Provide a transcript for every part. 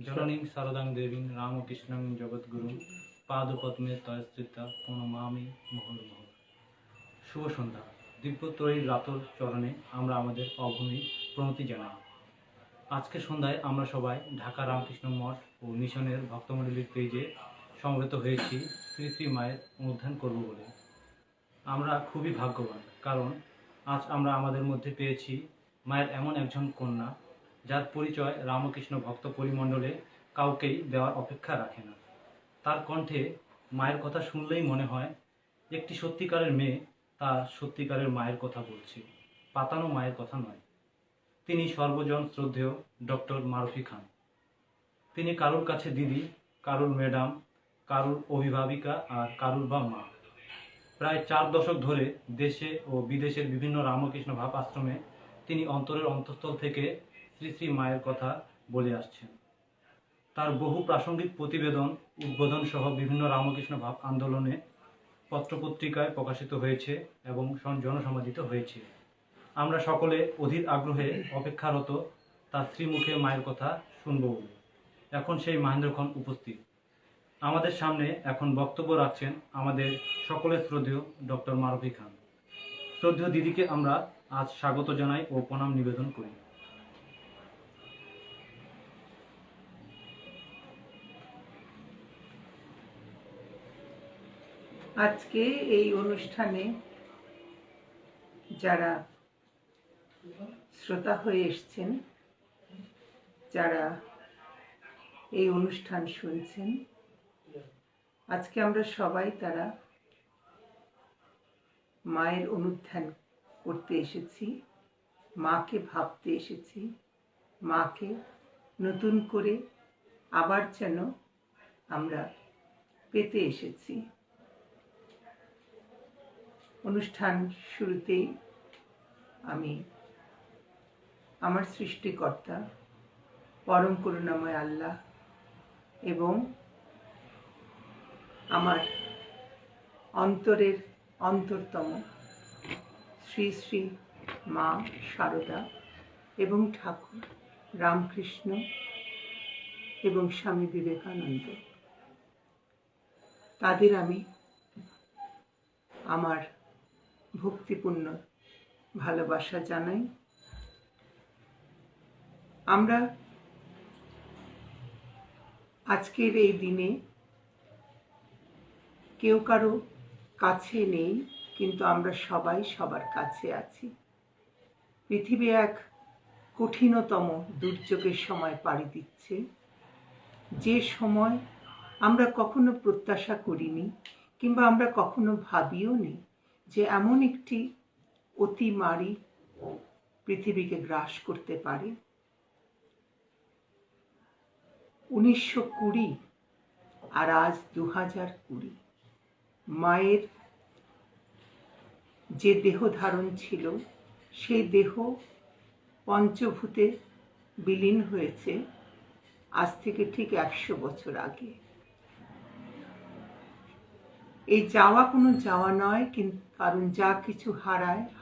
জননীং শারদাং দেবীং রামকৃষ্ণং জগৎগুরুং পাদপদ্মে তয়স্থিতা প্রণমামি মুহুর্মুহুঃ। শুভ সন্ধ্যা। দিব্যত্রয়ীর রাতর চরণে আমরা আমাদের অভূমি প্রণতি জানাই। আজকে সন্ধ্যায় আমরা সবাই ঢাকা রামকৃষ্ণ মঠ ও মিশনের ভক্তমণ্ডলীর পেজে সমবেত হয়েছি শ্রী শ্রী মায়ের অনুধ্যান করব বলে। আমরা খুবই ভাগ্যবান, কারণ আজ আমরা আমাদের মধ্যে পেয়েছি মায়ের এমন একজন কন্যা, যার পরিচয় রামকৃষ্ণ ভক্ত পরিমণ্ডলে কাউকেই দেওয়ার অপেক্ষা রাখে না। তার কণ্ঠে মায়ের কথা শুনলেই মনে হয় একটি সত্যিকারের মেয়ে তার সত্যিকারের মায়ের কথা বলছে, পাতানো মায়ের কথা নয়। তিনি সর্বজন শ্রদ্ধেয় ডক্টর মারুফি খান। তিনি কারুর কাছে দিদি, কারুর ম্যাডাম, কারুর অভিভাবিকা আর কারুর বা মা। প্রায় 4 দশক ধরে দেশে ও বিদেশের বিভিন্ন রামকৃষ্ণ ভাব আশ্রমে তিনি অন্তরের অন্তঃস্থল থেকে শ্রী শ্রী মায়ের কথা বলে আসছেন। তার বহু প্রাসঙ্গিক প্রতিবেদন, উদ্বোধন সহ বিভিন্ন রামকৃষ্ণ ভাব আন্দোলনে পত্রপত্রিকায় প্রকাশিত হয়েছে এবং জনসমাদিত হয়েছে। আমরা সকলে অধীর আগ্রহে অপেক্ষারত তার শ্রীমুখে মায়ের কথা শুনব বলে। এখন সেই মহেন্দ্রক্ষণ উপস্থিত। আমাদের সামনে এখন বক্তব্য রাখছেন আমাদের সকলের শ্রদ্ধেয় ডক্টর মারুফি খান। শ্রদ্ধেয় দিদিকে আমরা আজ স্বাগত জানাই ও প্রণাম নিবেদন করি। আজকে এই অনুষ্ঠানে যারা শ্রোতা হয়ে এসছেন, যারা এই অনুষ্ঠান শুনছেন, আজকে আমরা সবাই তারা মায়ের অনুধ্যান করতে এসেছি, মাকে ভাবতে এসেছি, মাকে নতুন করে আবার যেন আমরা পেতে এসেছি। অনুষ্ঠান শুরুতেই আমি আমার সৃষ্টিকর্তা পরম করুণাময় আল্লাহ এবং আমার অন্তরের অন্তরতম শ্রী শ্রী মা শারদা এবং ঠাকুর রামকৃষ্ণ এবং স্বামী বিবেকানন্দ, তাদের আমি আমার ভক্তিপূর্ণ ভালোবাসা জানাই। আমরা আজকের এই দিনে কেউ কারো কাছে নেই, কিন্তু আমরা সবাই সবার কাছে আছি। পৃথিবী এক কঠিনতম দুর্যোগের সময় পাড়ি দিচ্ছে, যে সময় আমরা কখনো প্রত্যাশা করিনি কিংবা আমরা কখনো ভাবিও নি যে এমন একটি অতিমারী পৃথিবীকে গ্রাস করতে পারে। 1920 আর আজ 2020, মায়ের যে দেহ ধারণ ছিল সেই দেহ পঞ্চভূতে বিলীন হয়েছে আজ থেকে ঠিক 100 বছর আগে। এই যাওয়া কোনো যাওয়া নয়, কিন্তু কারণ যা কিছু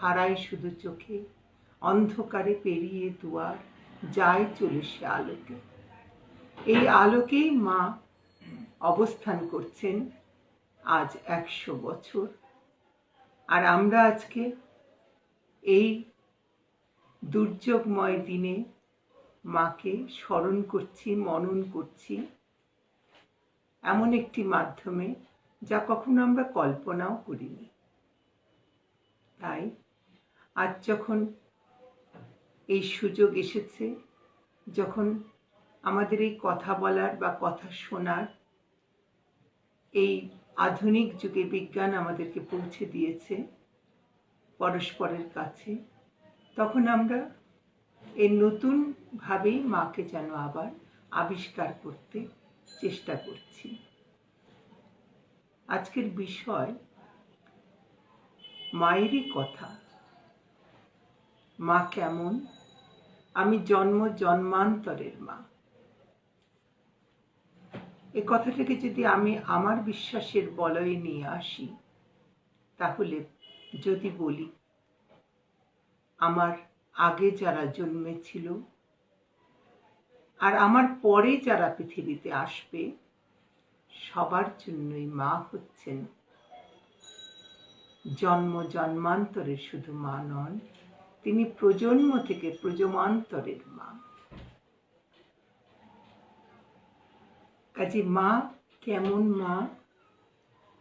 হারায় শুধু চোখে, অন্ধকারে পেরিয়ে দুয়ার যায় চলে সে আলোকে। এই আলোকেই মা অবস্থান করছেন আজ 100 বছর। আর আমরা আজকে এই দুর্যোগময় দিনে মাকে স্মরণ করছি, মনন করছি এমন একটি মাধ্যমে যা কখনো আমরা কল্পনাও করিনি। তাই আজ যখন এই সুযোগ এসেছে, যখন আমাদের এই কথা বলার বা কথা শোনার এই আধুনিক যুগে বিজ্ঞান আমাদেরকে পৌঁছে দিয়েছে পরস্পরের কাছে, তখন আমরা এই নতুনভাবেই মাকে যেন আবার আবিষ্কার করতে চেষ্টা করছি। আজকের বিষয় মায়েরই কথা। মা কেমন? আমি জন্মান্তরের মা। এই কথাটাকে যদি আমি আমার বিশ্বাসের বলয়ে নিয়ে আসি, তাহলে যদি বলি আমার আগে যারা জন্মেছিল আর আমার পরে যারা পৃথিবীতে আসবে সবার জন্যই মা হচ্ছেন জন্ম জন্মান্তরের শুধু মা নন, তিনি প্রজন্ম থেকে প্রজন্মান্তরের মা। কাজে মা কেমন মা?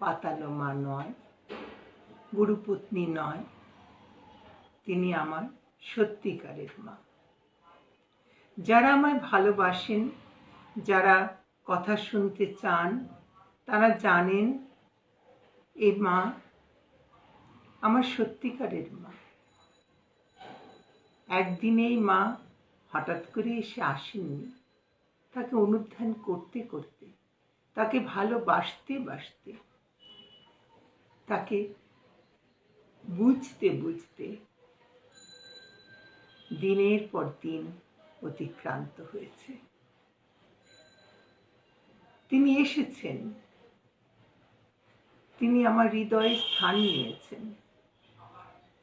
পাতালো মা নয়, গুরুপত্নী নয়, তিনি আমার সত্যিকারের মা। যারা আমায় ভালোবাসেন, যারা কথা শুনতে চান, তারা জানেন এই মা আমার সত্যিকারের মা। একদিনেই মা হঠাৎ করে এসে আসেননি, তাকে অনুধ্যান করতে করতে, তাকে ভালোবাসতে বাসতে, তাকে বুঝতে বুঝতে দিনের পর দিন অতিক্রান্ত হয়েছে। তিনি এসেছেন, তিনি আমার হৃদয়ে স্থান নিয়েছেন।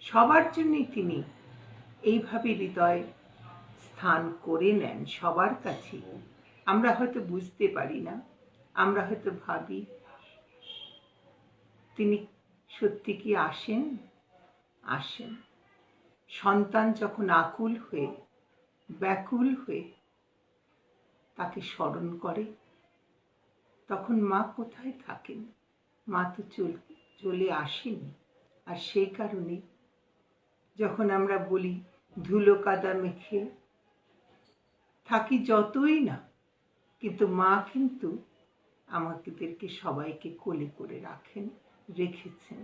সবার জন্যই তিনি এইভাবে হৃদয়ে স্থান করে নেন, সবার কাছে। আমরা হয়তো বুঝতে পারি না, আমরা হয়তো ভাবি তিনি সত্যি কি আসেন? আসেন। সন্তান যখন আকুল হয়ে ব্যাকুল হয়ে তাকে স্মরণ করে, তখন মা কোথায় থাকেন? মা তো চলে আসেন। আর সেই কারণে যখন আমরা বলি ধুলো কাদা মেখে থাকি যতই না, কিন্তু মা কিন্তু আমাদেরকে সবাইকে কোলে করে রেখেছেন।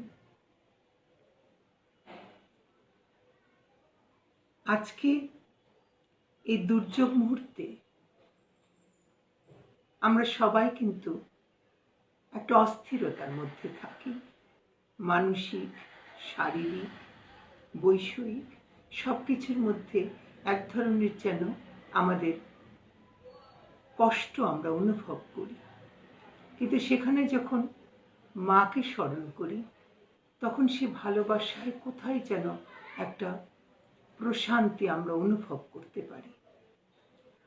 আজকে এই দুর্যোগ মুহূর্তে আমরা সবাই কিন্তু একটা অস্থিরতার মধ্যে থাকি, মানসিক, শারীরিক, বৈষয়িক সবকিছুর মধ্যে এক ধরনের যেন আমাদের কষ্ট আমরা অনুভব করি। কিন্তু সেখানে যখন মাকে স্মরণ করি, তখন সে ভালোবাসায় কোথায় যেন একটা প্রশান্তি আমরা অনুভব করতে পারি।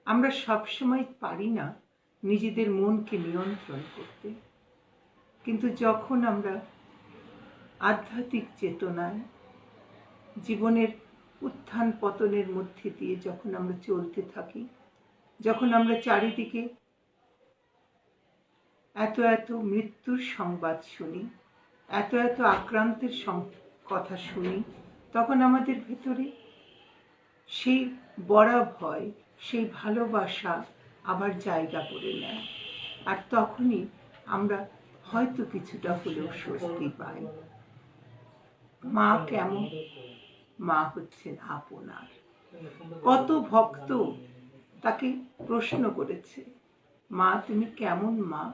আমরা সবসময় পারি না নিজেদের মনকে নিয়ন্ত্রণ করতে, কিন্তু যখন আমরা আধ্যাত্মিক চেতনায় জীবনের উত্থান পতনের মধ্যে দিয়ে যখন আমরা চলতে থাকি, যখন আমরা চারিদিকে এত এত মৃত্যুর সংবাদ শুনি, এত এত আক্রান্তের কথা শুনি, তখন আমাদের ভেতরে সেই বড় ভয়, সেই ভালোবাসা আবার জায়গা করে নেয়। আর তখনই আমরা হয়তো কিছুটা হলেও স্বস্তি পাই। মা কেমন? মা হচ্ছেন আপনার। কত ভক্ত তাকে প্রশ্ন করেছে, মা তুমি কেমন মা?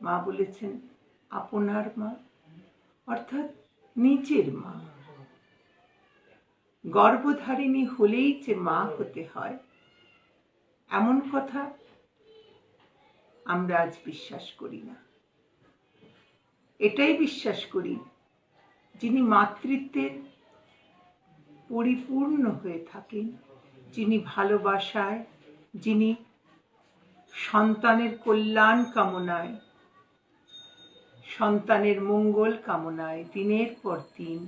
মা বলেছেন আপনার মা, অর্থাৎ নিজের মা। গর্ভধারিণী হলেই যে মা হতে হয়, এমন কথা আমরা আজ বিশ্বাস করি না। এটাই বিশ্বাস করি, যিনি মাতৃত্বের পরিপূর্ণ হয়ে থাকেন, যিনি ভালোবাসায়, যিনি সন্তানের কল্যাণ কামনায়, সন্তানের মঙ্গল কামনায় দিনের পর দিন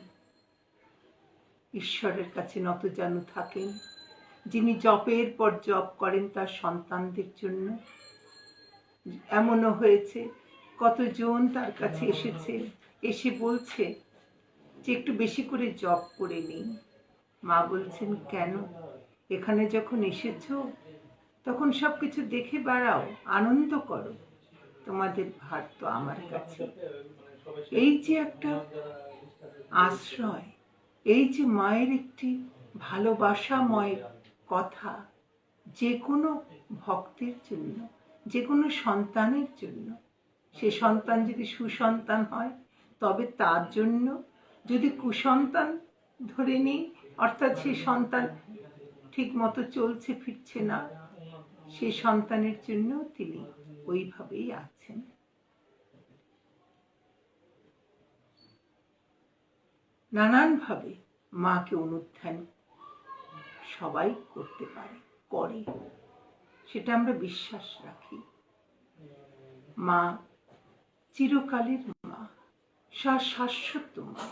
ঈশ্বরের কাছে নতজানু থাকেন, যিনি জপের পর জপ করেন তার সন্তানদের জন্য। এমনও হয়েছে কতজন তার কাছে এসে বলছে যে একটু বেশি করে জপ করে নিই। মা বলছেন কেন? এখানে যখন এসেছো তখন সবকিছু দেখে বেড়াও, আনন্দ করো, তোমাদের ভার তো আমার কাছে। এই যে একটা আশ্রয়, এই যে মায়ের একটি ভালোবাসাময় কথা, যে কোনো ভক্তের জন্য, যে কোনো সন্তানের জন্য, সে সন্তান যদি সুসন্তান হয় তবে তার জন্য, যদি কুসন্তান ধরে নিই, অর্থাৎ সে সন্তান ঠিক মতো চলছে ফিরছে না, সে সন্তানের জন্য তিনি ওইভাবেই আছেন। নানানভাবে মাকে অনুধ্যান সবাই করতে পারে, করে। সেটা আমরা বিশ্বাস রাখি। মা চিরকালের মা, শাশ্বত মা।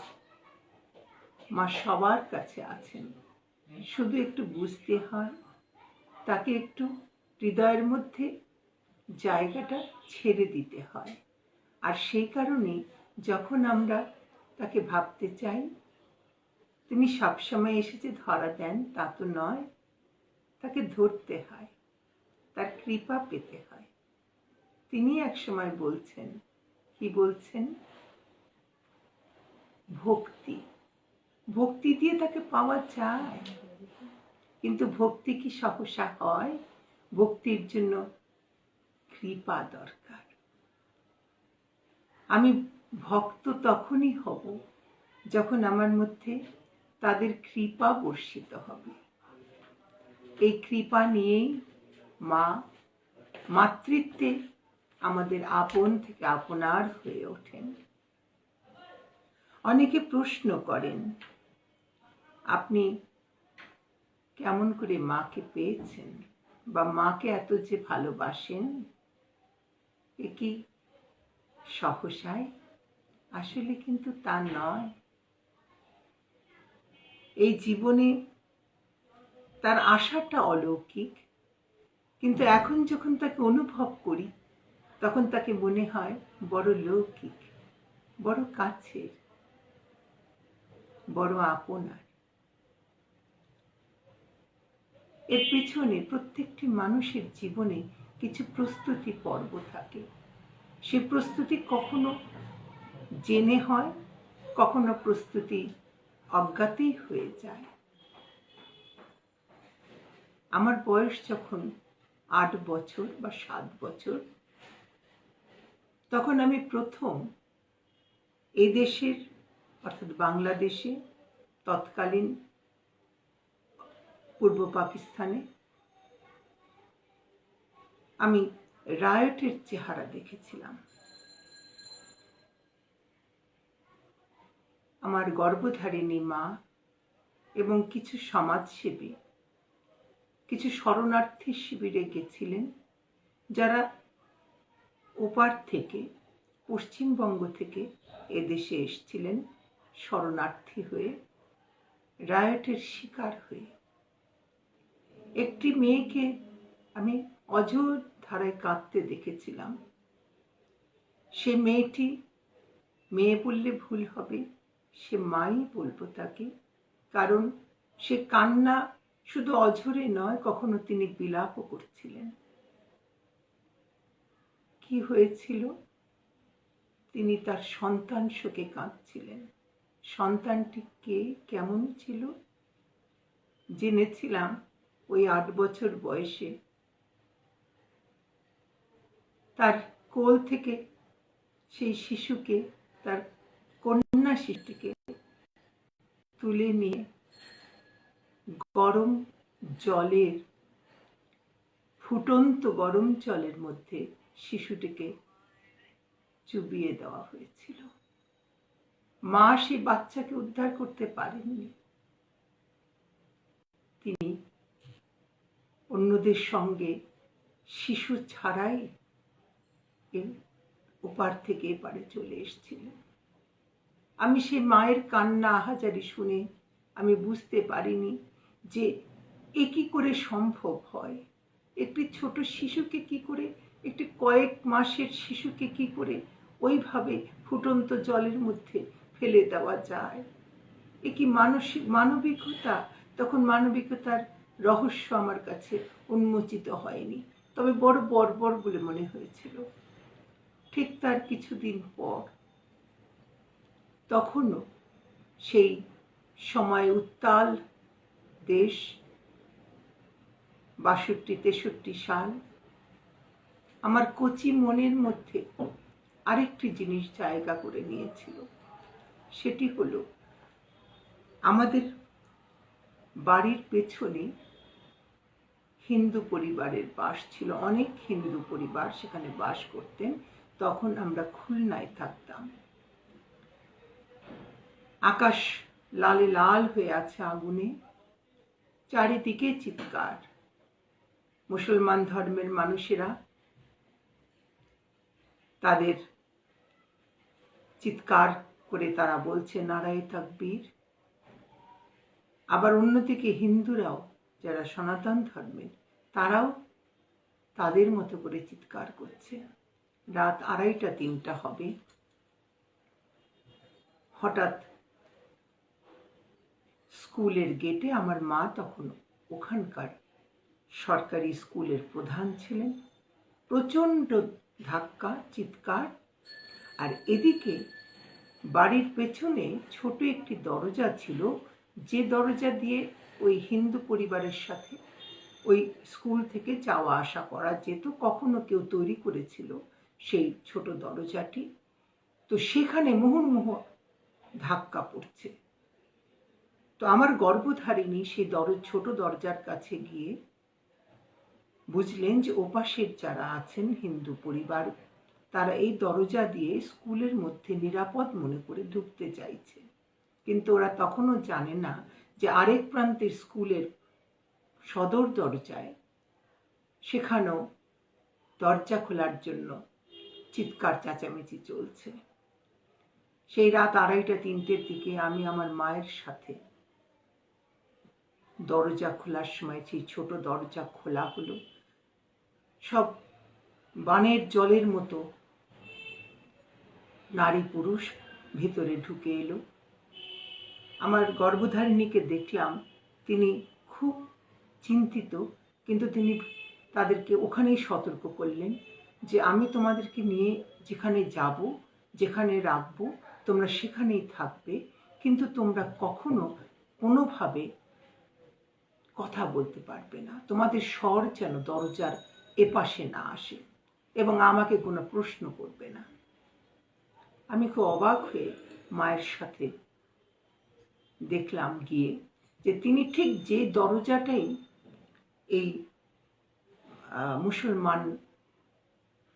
মা সবার কাছে আছেন, শুধু একটু বুঝতে হয়, তাকে একটু হৃদয়ের মধ্যে জায়গাটা ছেড়ে দিতে হয়। আর সেই কারণে যখন আমরা তাকে ভাবতে চাই, তিনি সবসময় এসেছে ধরা দেন তা তো নয়, তাকে ধরতে হয়, তার কৃপা পেতে হয়। তিনি একসময় বলছেন, কি বলছেন? ভক্তি, ভক্তি দিয়ে তাকে পাওয়া যায়, কিন্তু ভক্তি কি সহসা হয়? ভক্তির জন্য কৃপা দরকার। আমি ভক্ত তখনই হব যখন আমার মধ্যে তাদের কৃপা বর্ষিত হবে। এই কৃপা নিয়েই মা মাতৃত্বে আমাদের আপন থেকে আপনার হয়ে ওঠেন। অনেকে প্রশ্ন করেন, আপনি কেমন করে মাকে পেয়েছেন, বা মাকে এত যে ভালোবাসেন, এ কি সহসায়? আসলে কিন্তু তা নয়। এই জীবনে তার আশাটা অলৌকিক, কিন্তু এখন যখন তাকে অনুভব করি, তখন তাকে মনে হয় বড় লৌকিক, বড় কাছের, বড় আপনার। এর পিছনে প্রত্যেকটি মানুষের জীবনে কিছু প্রস্তুতি পর্ব থাকে। সে প্রস্তুতি কখনো জেনে হয়, কখনো প্রস্তুতি অজ্ঞাতেই হয়ে যায়। আমার বয়স যখন 8 বছর বা 7 বছর, তখন আমি প্রথম এই দেশের অর্থাৎ বাংলাদেশে, তৎকালীন পূর্ব পাকিস্তানে আমি রায়টের চেহারা দেখেছিলাম। আমার গর্ভধারিণী মা এবং কিছু সমাজসেবী কিছু শরণার্থী শিবিরে গেছিলেন, যারা ওপার থেকে, পশ্চিমবঙ্গ থেকে এদেশে এসেছিলেন শরণার্থী হয়ে, রায়টের শিকার হয়ে। একটি মেয়েকে আমি অঝোর ধারায় কাঁদতে দেখেছিলাম। সে মেয়েটি, মেয়ে বললে ভুল হবে, সে মাই বলবো তাকে, কারণ সে কান্না শুধু অঝরে নয়, কখনো তিনি বিলাপও করছিলেন। কি হয়েছিল? তিনি তার সন্তান শোকে কাঁদছিলেন। সন্তানটি কে, কেমন ছিল? জেনেছিলাম ওই 8 বছর বয়সে তার কোল থেকে সেই শিশুকে, তার কন্যা শিশুটিকে তুলে নিয়ে গরম জলের, ফুটন্ত গরম জলের মধ্যে শিশুটিকে চুবিয়ে দেওয়া হয়েছিল। মা সেই বাচ্চাকে উদ্ধার করতে পারেননি। তিনি অন্যদের সঙ্গে শিশু ছাড়াই ওপার থেকে এপারে চলে এসেছিলেন। আমি সেই মায়ের কান্না আহাজারি শুনে আমি বুঝতে পারিনি যে এ কি করে সম্ভব হয়। একটি ছোট শিশুকে কি করে, একটি কয়েক মাসের শিশুকে কি করে ওইভাবে ফুটন্ত জলের মধ্যে ফেলে দেওয়া যায়? এ কি মানবিকতা? তখন মানবিকতার রহস্য আমার কাছে উন্মোচিত হয়নি, তবে বড় বর্বর বলে মনে হয়েছিল। ঠিক তার কিছুদিন পর, তখনও সেই সময় উত্তাল দেশ, 62-63 সাল, আমার কচি মনের মধ্যে আরেকটি জিনিস জায়গা করে নিয়েছিল। সেটি হলো, আমাদের বাড়ির পেছনে হিন্দু পরিবারের বাস ছিল। অনেক হিন্দু পরিবার সেখানে বাস করতেন। তখন আমরা খুলনায় থাকতাম। আকাশ লালে লাল হয়ে আছে আগুনে, চারিদিকে চিৎকার। মুসলমান ধর্মের মানুষেরা তাদের চিৎকার করে তারা বলছে নারায়ে তাকবীর। আবার অন্যদিকে হিন্দুরাও, যারা সনাতন ধর্মের, তারাও তাদের মতো করে চিৎকার করছে। রাত 2:30-3টা হবে। হঠাৎ স্কুলের গেটে, আমার মা তখন ওখানকার সরকারি স্কুলের প্রধান ছিলেন, প্রচণ্ড ধাক্কা, চিৎকার। আর এদিকে বাড়ির পেছনে ছোট একটি দরজা ছিল, যে দরজা দিয়ে ওই হিন্দু পরিবারের সাথে ওই স্কুল থেকে যাওয়া আসা করা যেত, কখনো কেউ তৈরি করেছিল সেই ছোট দরজাটি। তো সেখানে মুহুর্মুহ ধাক্কা পড়ছে। তো আমার গর্ভধারিণী সেই ছোট দরজার কাছে গিয়ে বুঝলেন যে ওপাশের যারা আছেন হিন্দু পরিবার, তারা এই দরজা দিয়ে স্কুলের মধ্যে নিরাপদ মনে করে ঢুকতে চাইছে। কিন্তু ওরা তখনও জানে না যে আরেক প্রান্তের স্কুলের সদর দরজায় সেখানেও দরজা খোলার জন্য চিৎকার চেঁচামেচি চলছে। সেই রাত 2:30-3টের দিকে আমি আমার মায়ের সাথে দরজা খোলার সময় সেই ছোট দরজা খোলা হলো। সব বানের জলের মতো নারী পুরুষ ভিতরে ঢুকে এলো। আমার গর্ভধারিণীকে দেখলাম, তিনি খুব চিন্তিত, কিন্তু তিনি তাদেরকে ওখানেই সতর্ক করলেন যে আমি তোমাদেরকে নিয়ে যেখানে যাব, যেখানে রাখবো, তোমরা সেখানেই থাকবে, কিন্তু তোমরা কখনো কোনোভাবে কথা বলতে পারবে না, তোমাদের স্বর যেন দরজার এপাশে না আসে, এবং আমাকে কোনো প্রশ্ন করবে না। আমি খুব অবাক হয়ে মায়ের সাথে দেখলাম গিয়ে যে তিনি ঠিক যে দরজাটাই এই মুসলমান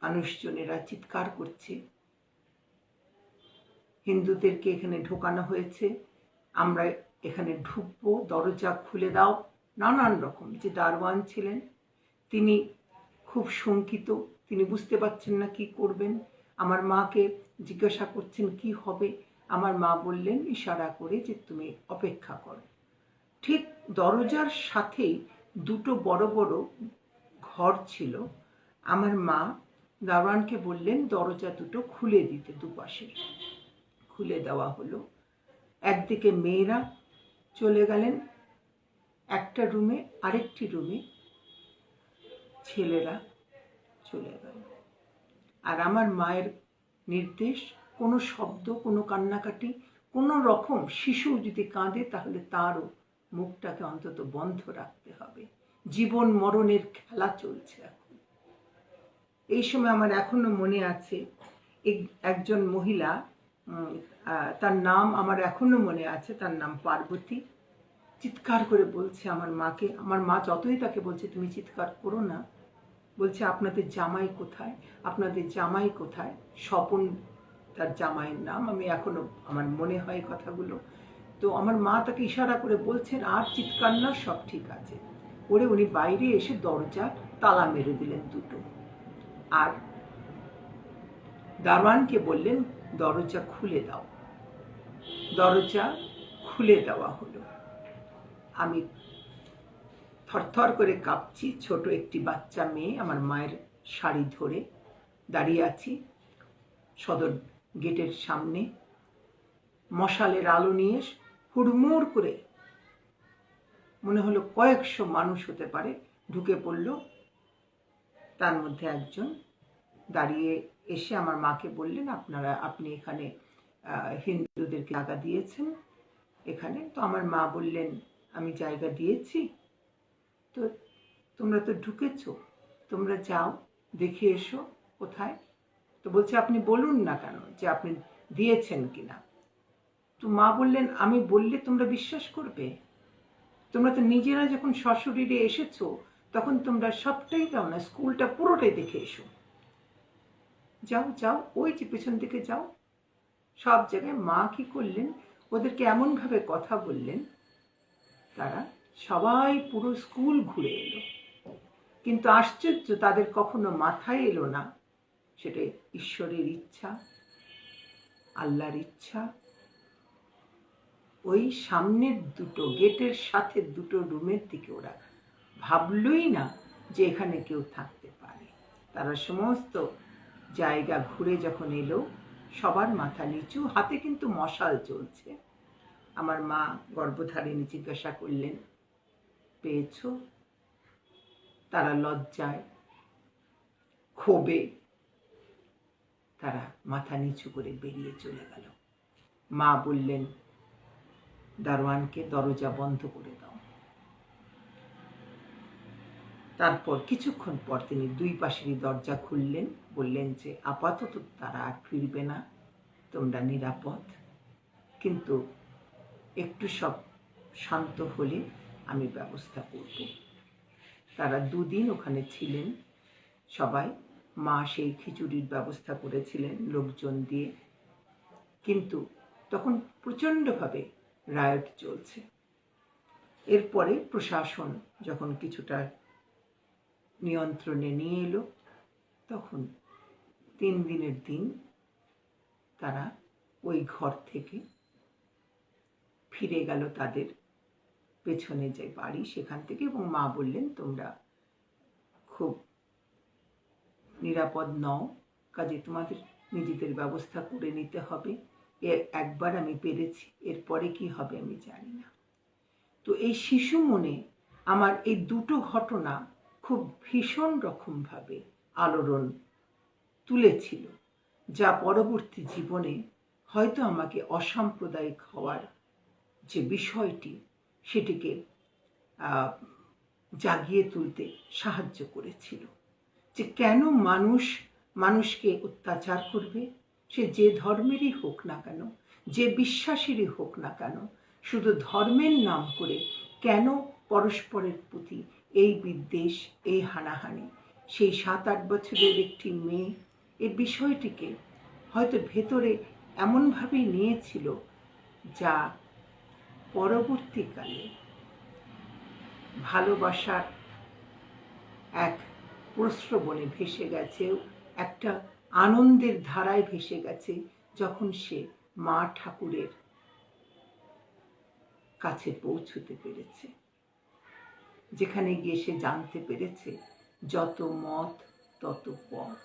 মানুষজনেরা চিৎকার করছে, হিন্দুদেরকে এখানে ঢোকানো হয়েছে, আমরা এখানে ঢুকবো, দরজা খুলে দাও, নানান রকম। যে দারোয়ান ছিলেন তিনি খুব শঙ্কিত, তিনি বুঝতে পারছেন না কি করবেন। আমার মাকে জিজ্ঞাসা করছেন কি হবে। আমার মা বললেন ইশারা করে যে তুমি অপেক্ষা করো। ঠিক দরজার সাথেই দুটো বড় বড় ঘর ছিল। আমার মা দারোয়ানকে বললেন দরজা দুটো খুলে দিতে, দুপাশে খুলে দেওয়া হলো। একদিকে মেয়েরা চলে গেলেন একটা রুমে, আরেকটি রুমে ছেলেরা চলে গেল। আর আমার মায়ের নির্দেশ, কোনো শব্দ, কোনো কান্নাকাটি, কোনো রকম শিশু যদি কাঁদে তাহলে তারও মুখটাকে অন্তত বন্ধ রাখতে হবে। জীবন মরণের খেলা চলছে এখন। এই সময় আমার এখনো মনে আছে, একজন মহিলা, তার নাম আমার এখনো মনে আছে, তার নাম পার্বতী, চিৎকার করে বলছে আমার মাকে। আমার মা যতই তাকে বলছে তুমি চিৎকার করো না, বলছে আপনাদের জামাই কোথায়, আপনাদের জামাই কোথায়। স্বপন তার জামাইয়ের নাম, আমি এখনো আমার মনে হয় কথাগুলো। তো আমার মা তাকে ইশারা করে বলছেন আর চিৎকার না, সব ঠিক আছে। ওরে উনি বাইরে এসে দরজা তালা মেরে দিলেন দুটো, আর দারোয়ানকে বললেন দরজা খুলে দাও। দরজা খুলে দেওয়া হলো। আমি থরথর করে কাঁপছি, ছোট একটি বাচ্চা মেয়ে আমার মায়ের শাড়ি ধরে দাঁড়িয়ে আছি সদর গেটের সামনে। মশালের আলো নিয়ে হুড়মুড় করে মনে হলো কয়েকশো মানুষ হতে পারে ঢুকে পড়ল। তার মধ্যে একজন দাঁড়িয়ে এসে আমার মাকে বললেন আপনি এখানে হিন্দুদেরকে জায়গা দিয়েছেন এখানে। তো আমার মা বললেন আমি জায়গা দিয়েছি, তো তোমরা তো ঢুকেছো, তোমরা যাও দেখে এসো কোথায়। তো বলছে আপনি বলুন না কেন যে আপনি দিয়েছেন কিনা। তো মা বললেন আমি বললে তোমরা বিশ্বাস করবে? তোমরা তো নিজেরা যখন সশরীরে এসেছো তখন তোমরা সবটাই দাও না, স্কুলটা পুরোটাই দেখে এসো। যাও যাও, ওই যে পেছন দিকে যাও, সব জায়গায়। মা কি করলেন, ওদেরকে এমনভাবে কথা বললেন, তারা সবাই পুরো স্কুল ঘুরে এলো। কিন্তু আশ্চর্য, তাদের কখনো মাথায় এলো না সেটা ঈশ্বরের ইচ্ছা, আল্লাহর ইচ্ছা। ওই সামনের দুটো গেটের সাথে দুটো রুমের দিকে ওরা ভাবলই না যে এখানে কেউ থাকতে পারে। তারা সমস্ত জায়গা ঘুরে যখন এলো, সবার মাথা নিচু, হাতে কিন্তু মশাল চলছে। আমার মা গর্ভধারিণী জিজ্ঞাসা করলেন, পেয়েছো? তারা লজ্জায়, ক্ষোভে তারা মাথা নিচু করে বেরিয়ে চলে গেল। মা বললেন দারোয়ানকে, দরজা বন্ধ করে দাও। তারপর কিছুক্ষণ পর তিনি দুই পাশেরই দরজা খুললেন, বললেন যে আপাতত তারা আর ফিরবে না, তোমরা নিরাপদ, কিন্তু একটু সব শান্ত হলে আমি ব্যবস্থা করব। তারা 2 দিন ওখানে ছিলেন সবাই। মা সেই খিচুড়ির ব্যবস্থা করেছিলেন লোকজন দিয়ে, কিন্তু তখন প্রচণ্ডভাবে রায়ট চলছে। এরপরে প্রশাসন যখন কিছুটা নিয়ন্ত্রণে নিয়ে এলো, তখন 3 দিনের দিন তারা ওই ঘর থেকে ফিরে গেল তাদের পেছনে যে বাড়ি সেখান থেকে, এবং মা বললেন তোমরা খুব নিরাপদ নও, কাজে তোমাদের নিজেদের ব্যবস্থা করে নিতে হবে। একবার আমি পেরেছি, এরপরে কি হবে আমি জানি না। তো এই শিশু মনে আমার এই দুটো ঘটনা খুব ভীষণ রকমভাবে আলোড়ন তুলেছিল, যা পরবর্তী জীবনে হয়তো আমাকে অসাম্প্রদায়িক হওয়ার যে বিষয়টি সেটিকে জাগিয়ে তুলতে সাহায্য করেছিল। যে কেন মানুষকে অত্যাচার করবে, সে যে ধর্মেরই হোক না কেন, যে বিশ্বাসেরই হোক না কেন, শুধু ধর্মের নাম করে কেন পরস্পরের প্রতি এই বিদ্বেষ, এই হানাহানি। সেই 7-8 বছরের একটি মেয়ে এই বিষয়টিকে হয়তো ভেতরে এমনভাবেই নিয়েছিল, যা পরবর্তীকালে ভালোবাসার এক প্রস্রবণে ভেসে গেছে, একটা আনন্দের ধারায় ভেসে গেছে, যখন সে মা ঠাকুরের কাছে পৌঁছতে পেরেছে, যেখানে গিয়ে সে জানতে পেরেছে যত মত তত পথ,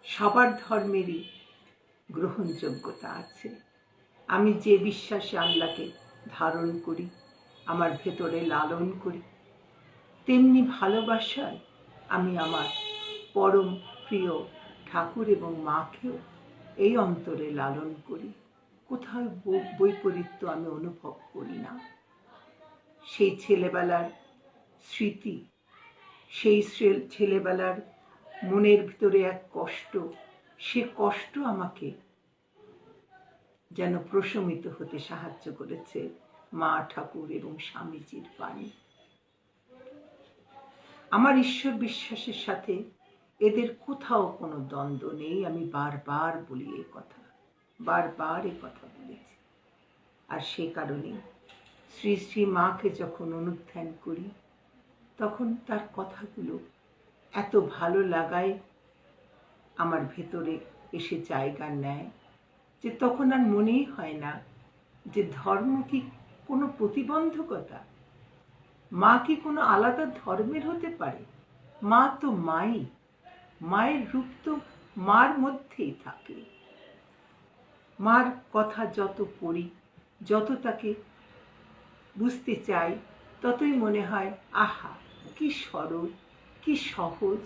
সবার ধর্মেরই গ্রহণযোগ্যতা আছে। আমি যে বিশ্বাসে আল্লাহকে ধারণ করি, আমার ভেতরে লালন করি, তেমনি ভালোবাসায় আমি আমার পরম প্রিয় ঠাকুর এবং মাকেও এই অন্তরে লালন করি। কোথাও বৈপরীত্য আমি অনুভব করি না। সেই ছেলেবেলার স্মৃতি, সেই ছেলেবেলার মনের ভিতরে এক কষ্ট, সে কষ্ট আমাকে যেন প্রশমিত হতে সাহায্য করেছে মা ঠাকুর এবং স্বামীজির বাণী। আমার ঈশ্বর বিশ্বাসের সাথে এদের কোথাও কোনো দ্বন্দ্ব নেই। আমি বারবার বলি এই কথা, বারবার এই কথা বলেছি। আর সে কারণে শ্রী শ্রী মাকে যখন অনুধ্যান করি, তখন তার কথাগুলো এত ভালো লাগায় আমার ভেতরে এসে জায়গা নেয়, যে তখন আর মনেই হয় না যে ধর্ম কি কোনো প্রতিবন্ধকতা, মা কি কোনো আলাদা ধর্মের হতে পারে। মা তো মাই, মায়ের রূপ তো মার মধ্যেই থাকে। মার কথা যত পড়ি, যত তাকে বুঝতে চাই, ততই মনে হয় আহা কি সরল, কি সহজ,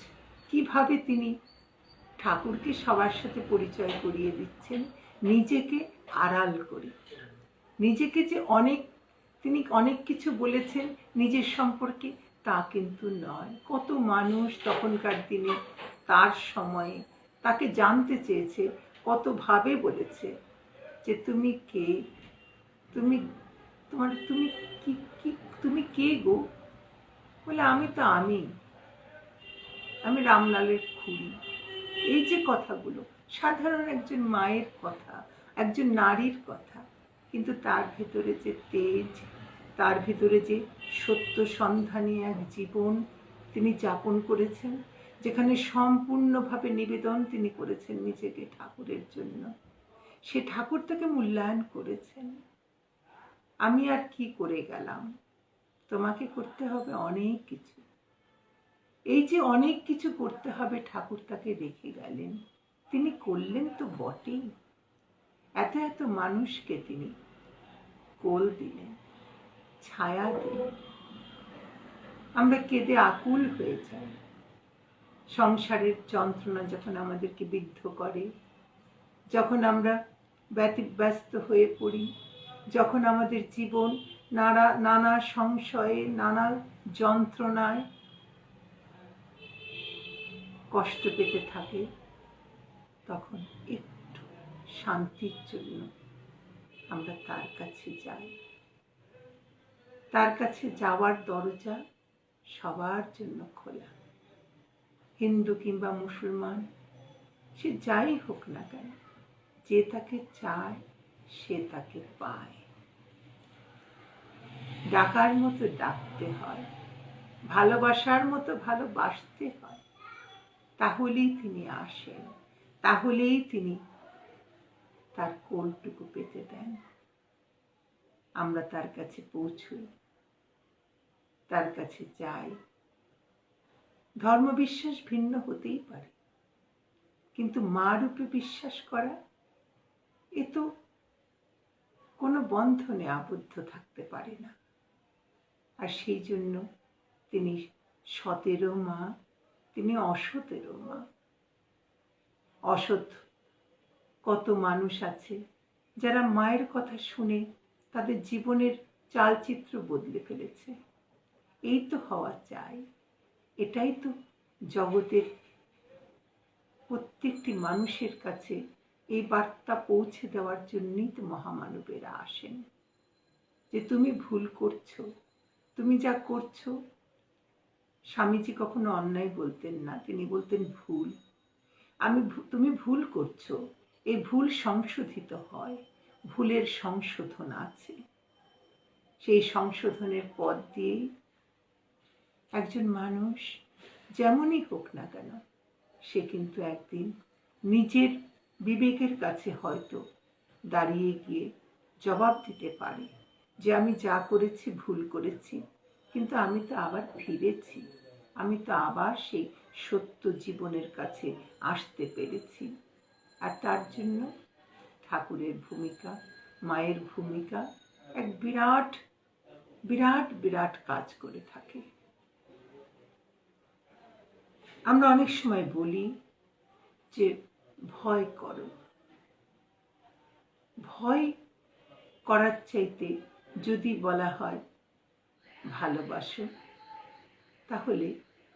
কিভাবে তিনি ঠাকুরকে সবার সাথে পরিচয় করিয়ে দিচ্ছেন, নিজেকে আড়াল করে। নিজেকে যে তিনি অনেক কিছু বলেছেন নিজের সম্পর্কে, তা কিন্তু নয়। কত মানুষ তখনকার দিনে তার সময়ে তাকে জানতে চেয়েছে, কতভাবে বলেছে যে তুমি কে, তুমি কে গো? বলে আমি তো আমি রামলালের খুড়ি। এই যে কথাগুলো সাধারণ একজন মায়ের কথা, একজন নারীর কথা, কিন্তু তার ভিতরে যে তেজ, তার ভিতরে যে সত্য সন্ধানী এক জীবন, তিনি যাপন করেছেন, যেখানে সম্পূর্ণভাবে নিবেদন তিনি করেছেন নিজেকে ঠাকুরের জন্য। সে ঠাকুর তাকে মূল্যায়ন করেছেন। আমি আর কি করে গেলাম, তোমাকে করতে হবে অনেক কিছু। এই যে অনেক কিছু করতে হবে ঠাকুর তাকে রেখে গেলেন, তিনি করলেন তো বটেই। এত এত মানুষকে তিনি কোল দিলেন, ছায়া দিলেন। আমরা কেঁদে আকুল হয়ে যাই সংসারের যন্ত্রণা যখন আমাদেরকে বিদ্ধ করে, যখন আমরা ব্যতিব্যস্ত হয়ে পড়ি, যখন আমাদের জীবন নানা সংশয়ে, নানা যন্ত্রণায় কষ্ট পেতে থাকে, তখন একটু শান্তির জন্য আমরা তার কাছে যাই। তার কাছে যাওয়ার দরজা সবার জন্য খোলা, হিন্দু কিংবা মুসলমান, সে যাই হোক না কেন, যে তাকে চায় সে তাকে পায়। ডাকার মতো ডাকতে হয়, ভালোবাসার মতো ভালোবাসতে হয়, তাহলেই তিনি আসেন, তাহলেই তিনি তার কোলটুকু পেতে দেন। আমরা তার কাছে পৌঁছই, তার কাছে যাই। ধর্মবিশ্বাস ভিন্ন হতেই পারে, কিন্তু মা রূপে বিশ্বাস করা, এ তো কোনো বন্ধনে আবদ্ধ থাকতে পারে না। আর সেই জন্য তিনি সতেরও মা, তিনি অসতেরও মা। অসৎ কত মানুষ আছে যারা মায়ের কথা শুনে তাদের জীবনের চালচিত্র বদলে ফেলেছে। এই তো হওয়া চাই, এটাই তো জগতের প্রত্যেকটি মানুষের কাছে এই বার্তা পৌঁছে দেওয়ার জন্যই তো মহামানবেরা আসেন, যে তুমি ভুল করছো, তুমি যা করছো। স্বামীজি কখনো অন্যায় বলতেন না, তিনি বলতেন ভুল। তুমি ভুল করছো, এই ভুল সংশোধিত হয়, ভুলের সংশোধন আছে। সেই সংশোধনের পথ দিয়েই একজন মানুষ যেমনই হোক না কেন, সে কিন্তু একদিন নিজের বিবেকের কাছে হয়তো দাঁড়িয়ে গিয়ে জবাব দিতে পারে যে আমি যা করেছি ভুল করেছি, কিন্তু আমি তো আবার ফিরেছি, আমি তো আবার সেই সত্য জীবনের কাছে আসতে পেরেছি। আর তার জন্য ঠাকুরের ভূমিকা, মায়ের ভূমিকা এক বিরাট বিরাট বিরাট কাজ করে থাকে। আমরা অনেক সময় বলি যে ভয় করো, ভয় করার চাইতে যদি বলা হয় ভালোবাসো, তাহলে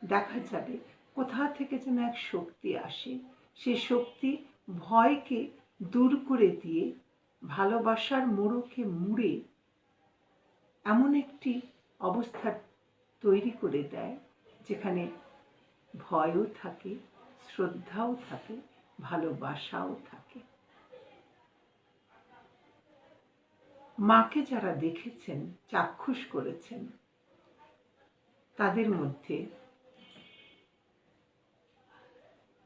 দেখা যাবে কোথা থেকে যেন এক শক্তি আসে। সে শক্তি ভয়কে দূর করে দিয়ে ভালোবাসার মোড়কে মুড়ে এমন একটি অবস্থা তৈরি করে দেয়, যেখানে ভয়ও থাকে, শ্রদ্ধাও থাকে, ভালোবাসাও থাকে। মাকে যারা দেখেছেন, চাক্ষুষ করেছেন, তাদের মধ্যে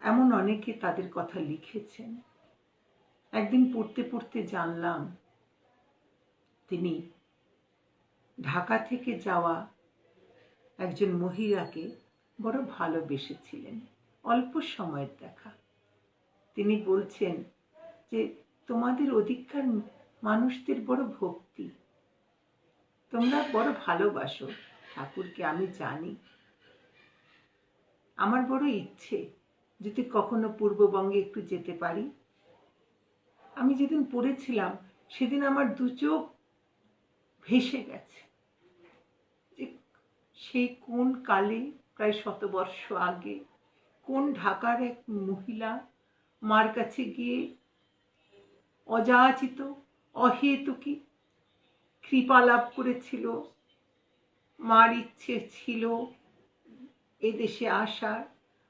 এমন অনেকে তাদের কথা লিখেছেন। একদিন পড়তে পড়তে জানলাম তিনি ঢাকা থেকে যাওয়া একজন মহিলাকে বড় ভালোবেসেছিলেন, অল্প সময়ের দেখা। তিনি বলছেন যে তোমাদের ওদিককার মানুষদের বড় ভক্তি, তোমরা বড় ভালোবাসো ঠাকুরকে, আমি জানি। আমার বড় ইচ্ছে যদি কখনো পূর্ববঙ্গে একটু যেতে পারি। আমি যেদিন পড়েছিলাম সেদিন আমার দু চোখ ভেসে গেছে, যে সেই কোন কালে, প্রায় 100 বর্ষ আগে, কোন ঢাকার এক মহিলা মার কাছে গিয়ে অযাচিত অহেতুকী কৃপা লাভ করেছিল। মার ইচ্ছে ছিল এদেশে আসার,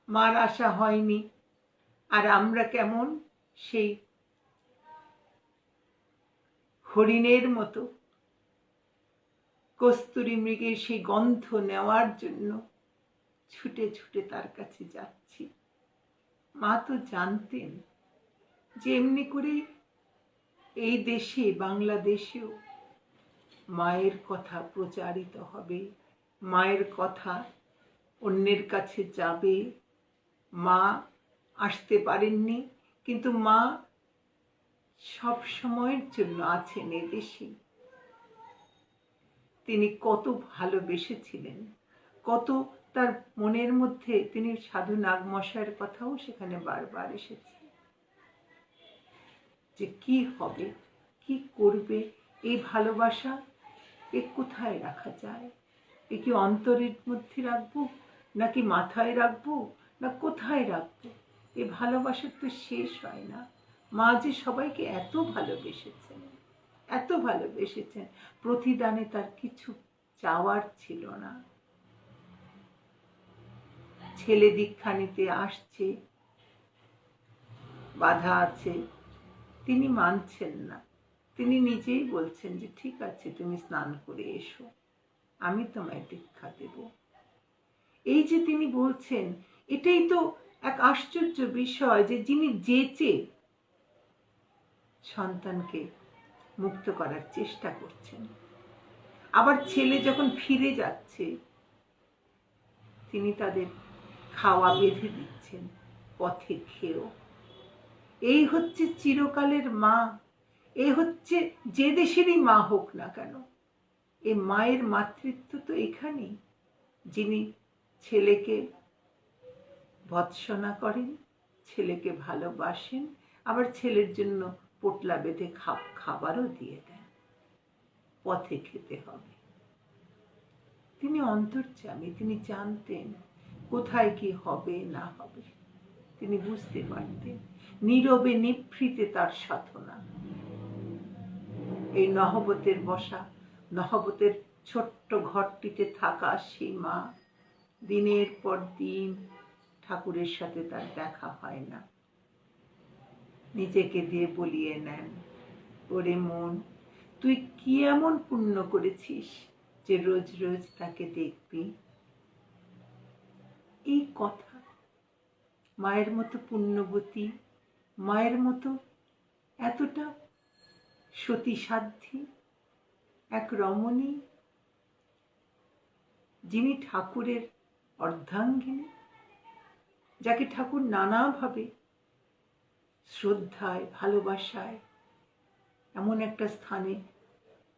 মার আশা হয়নি। আর আমরা কেমন সেই হরিণের মতো কস্তুরী মৃগের সেই গন্ধ নেওয়ার জন্য ছুটে ছুটে তার কাছে যাচ্ছি। মা তো জানতেন যে এমনি করে এই দেশে, বাংলাদেশেও মায়ের কথা প্রচারিত হবে, মায়ের কথা অন্যের কাছে যাবে। মা আসতে পারেননি, কিন্তু মা সব সময়ের জন্য আছেন এদেশে। তিনি কত ভালোবেসেছিলেন, কত তার মনের মধ্যে, তিনি সাধু নাগমশাইয়ের কথাও সেখানে বারবার এসেছে, যে কি হবে, কি করবে, এই ভালোবাসা এ কোথায় রাখা যায়? এ কি অন্তরের মধ্যে রাখবো, নাকি মাথায় রাখবো, না কোথায় রাখবো? এ ভালোবাসার তো শেষ হয় না। মা যে সবাইকে এত ভালোবেসেছেন, এত ভালোবেসেছেন, প্রতিদানে তার কিছু চাওয়ার ছিল না। ছেলে দীক্ষা নিতে আসছে, বাধা আছে, তিনি মানছেন না। তিনি নিজেই বলছেন যে ঠিক আছে, তুমি স্নান করে এসো, আমি তোমায় দীক্ষা দেব। এই যে তিনি বলছেন, এটাই তো এক আশ্চর্য বিষয়, যে যিনি যেচে সন্তানকে মুক্ত করার চেষ্টা করছেন, আবার ছেলে যখন ফিরে যাচ্ছে তিনি তাদের খাওয়া বেঁধে দিচ্ছেন, পথে খেয়েও। এই হচ্ছে চিরকালের মা। এই হচ্ছে যে দেশেরই মা হোক না কেন, এই মায়ের মাতৃত্ব তো এখানেই, যিনি ছেলেকে ভৎসনা করেন, ছেলেকে ভালোবাসেন, আবার ছেলের জন্য পোটলা বেঁধে খাবারও দিয়ে দেন, পথে খেতে হবে। তিনি অন্তর্যামী, তিনি জানতেন কোথায় কি হবে না হবে, তিনি বুঝতে পারতেন। নীরবে নিভৃতে তার সাধনা। এই নহবতের বসা, নহবতের ছোট্ট ঘরটিতে থাকা সেই মা, দিনের পর দিন ঠাকুরের সাথে তার দেখা হয় না। নিজেকে দিয়ে বলিয়ে নেন, ওরে মন, তুই কি এমন পুণ্য করেছিস যে রোজ রোজ তাকে দেখবি? এই কথা, মায়ের মতো পুণ্যবতী, মায়ের মতো এতটা সতীসাধ্যী এক রমণী, যিনি ঠাকুরের অর্ধাঙ্গিনী, যাকে ঠাকুর নানাভাবে শ্রদ্ধায়, ভালোবাসায় এমন একটা স্থানে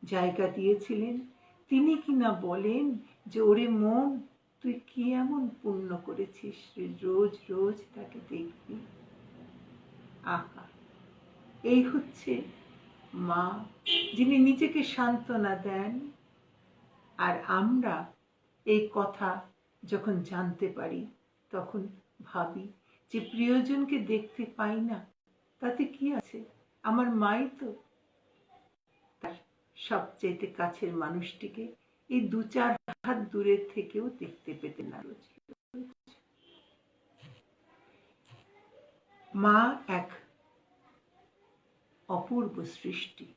জায়গা দিয়েছিলেন, তিনি কিনা বলেন যে ওরে মন, তুই কি এমন পুণ্য করেছিস, রোজ রোজ তাকে দেখবি। আহা, এই হচ্ছে মা, যিনি নিজেকে সান্ত্বনা দেন। আর আমরা এই কথা যখন জানতে পারি, তখন ভাবি যে প্রিয়জনকে দেখতে পাই না, তাতে কি আছে, আমার মাই তো তার সবচেয়ে কাছের মানুষটিকে এই 2-4 হাত দূরের থেকেও দেখতে পেতেন না। মা এক অপূর্ব সৃষ্টি,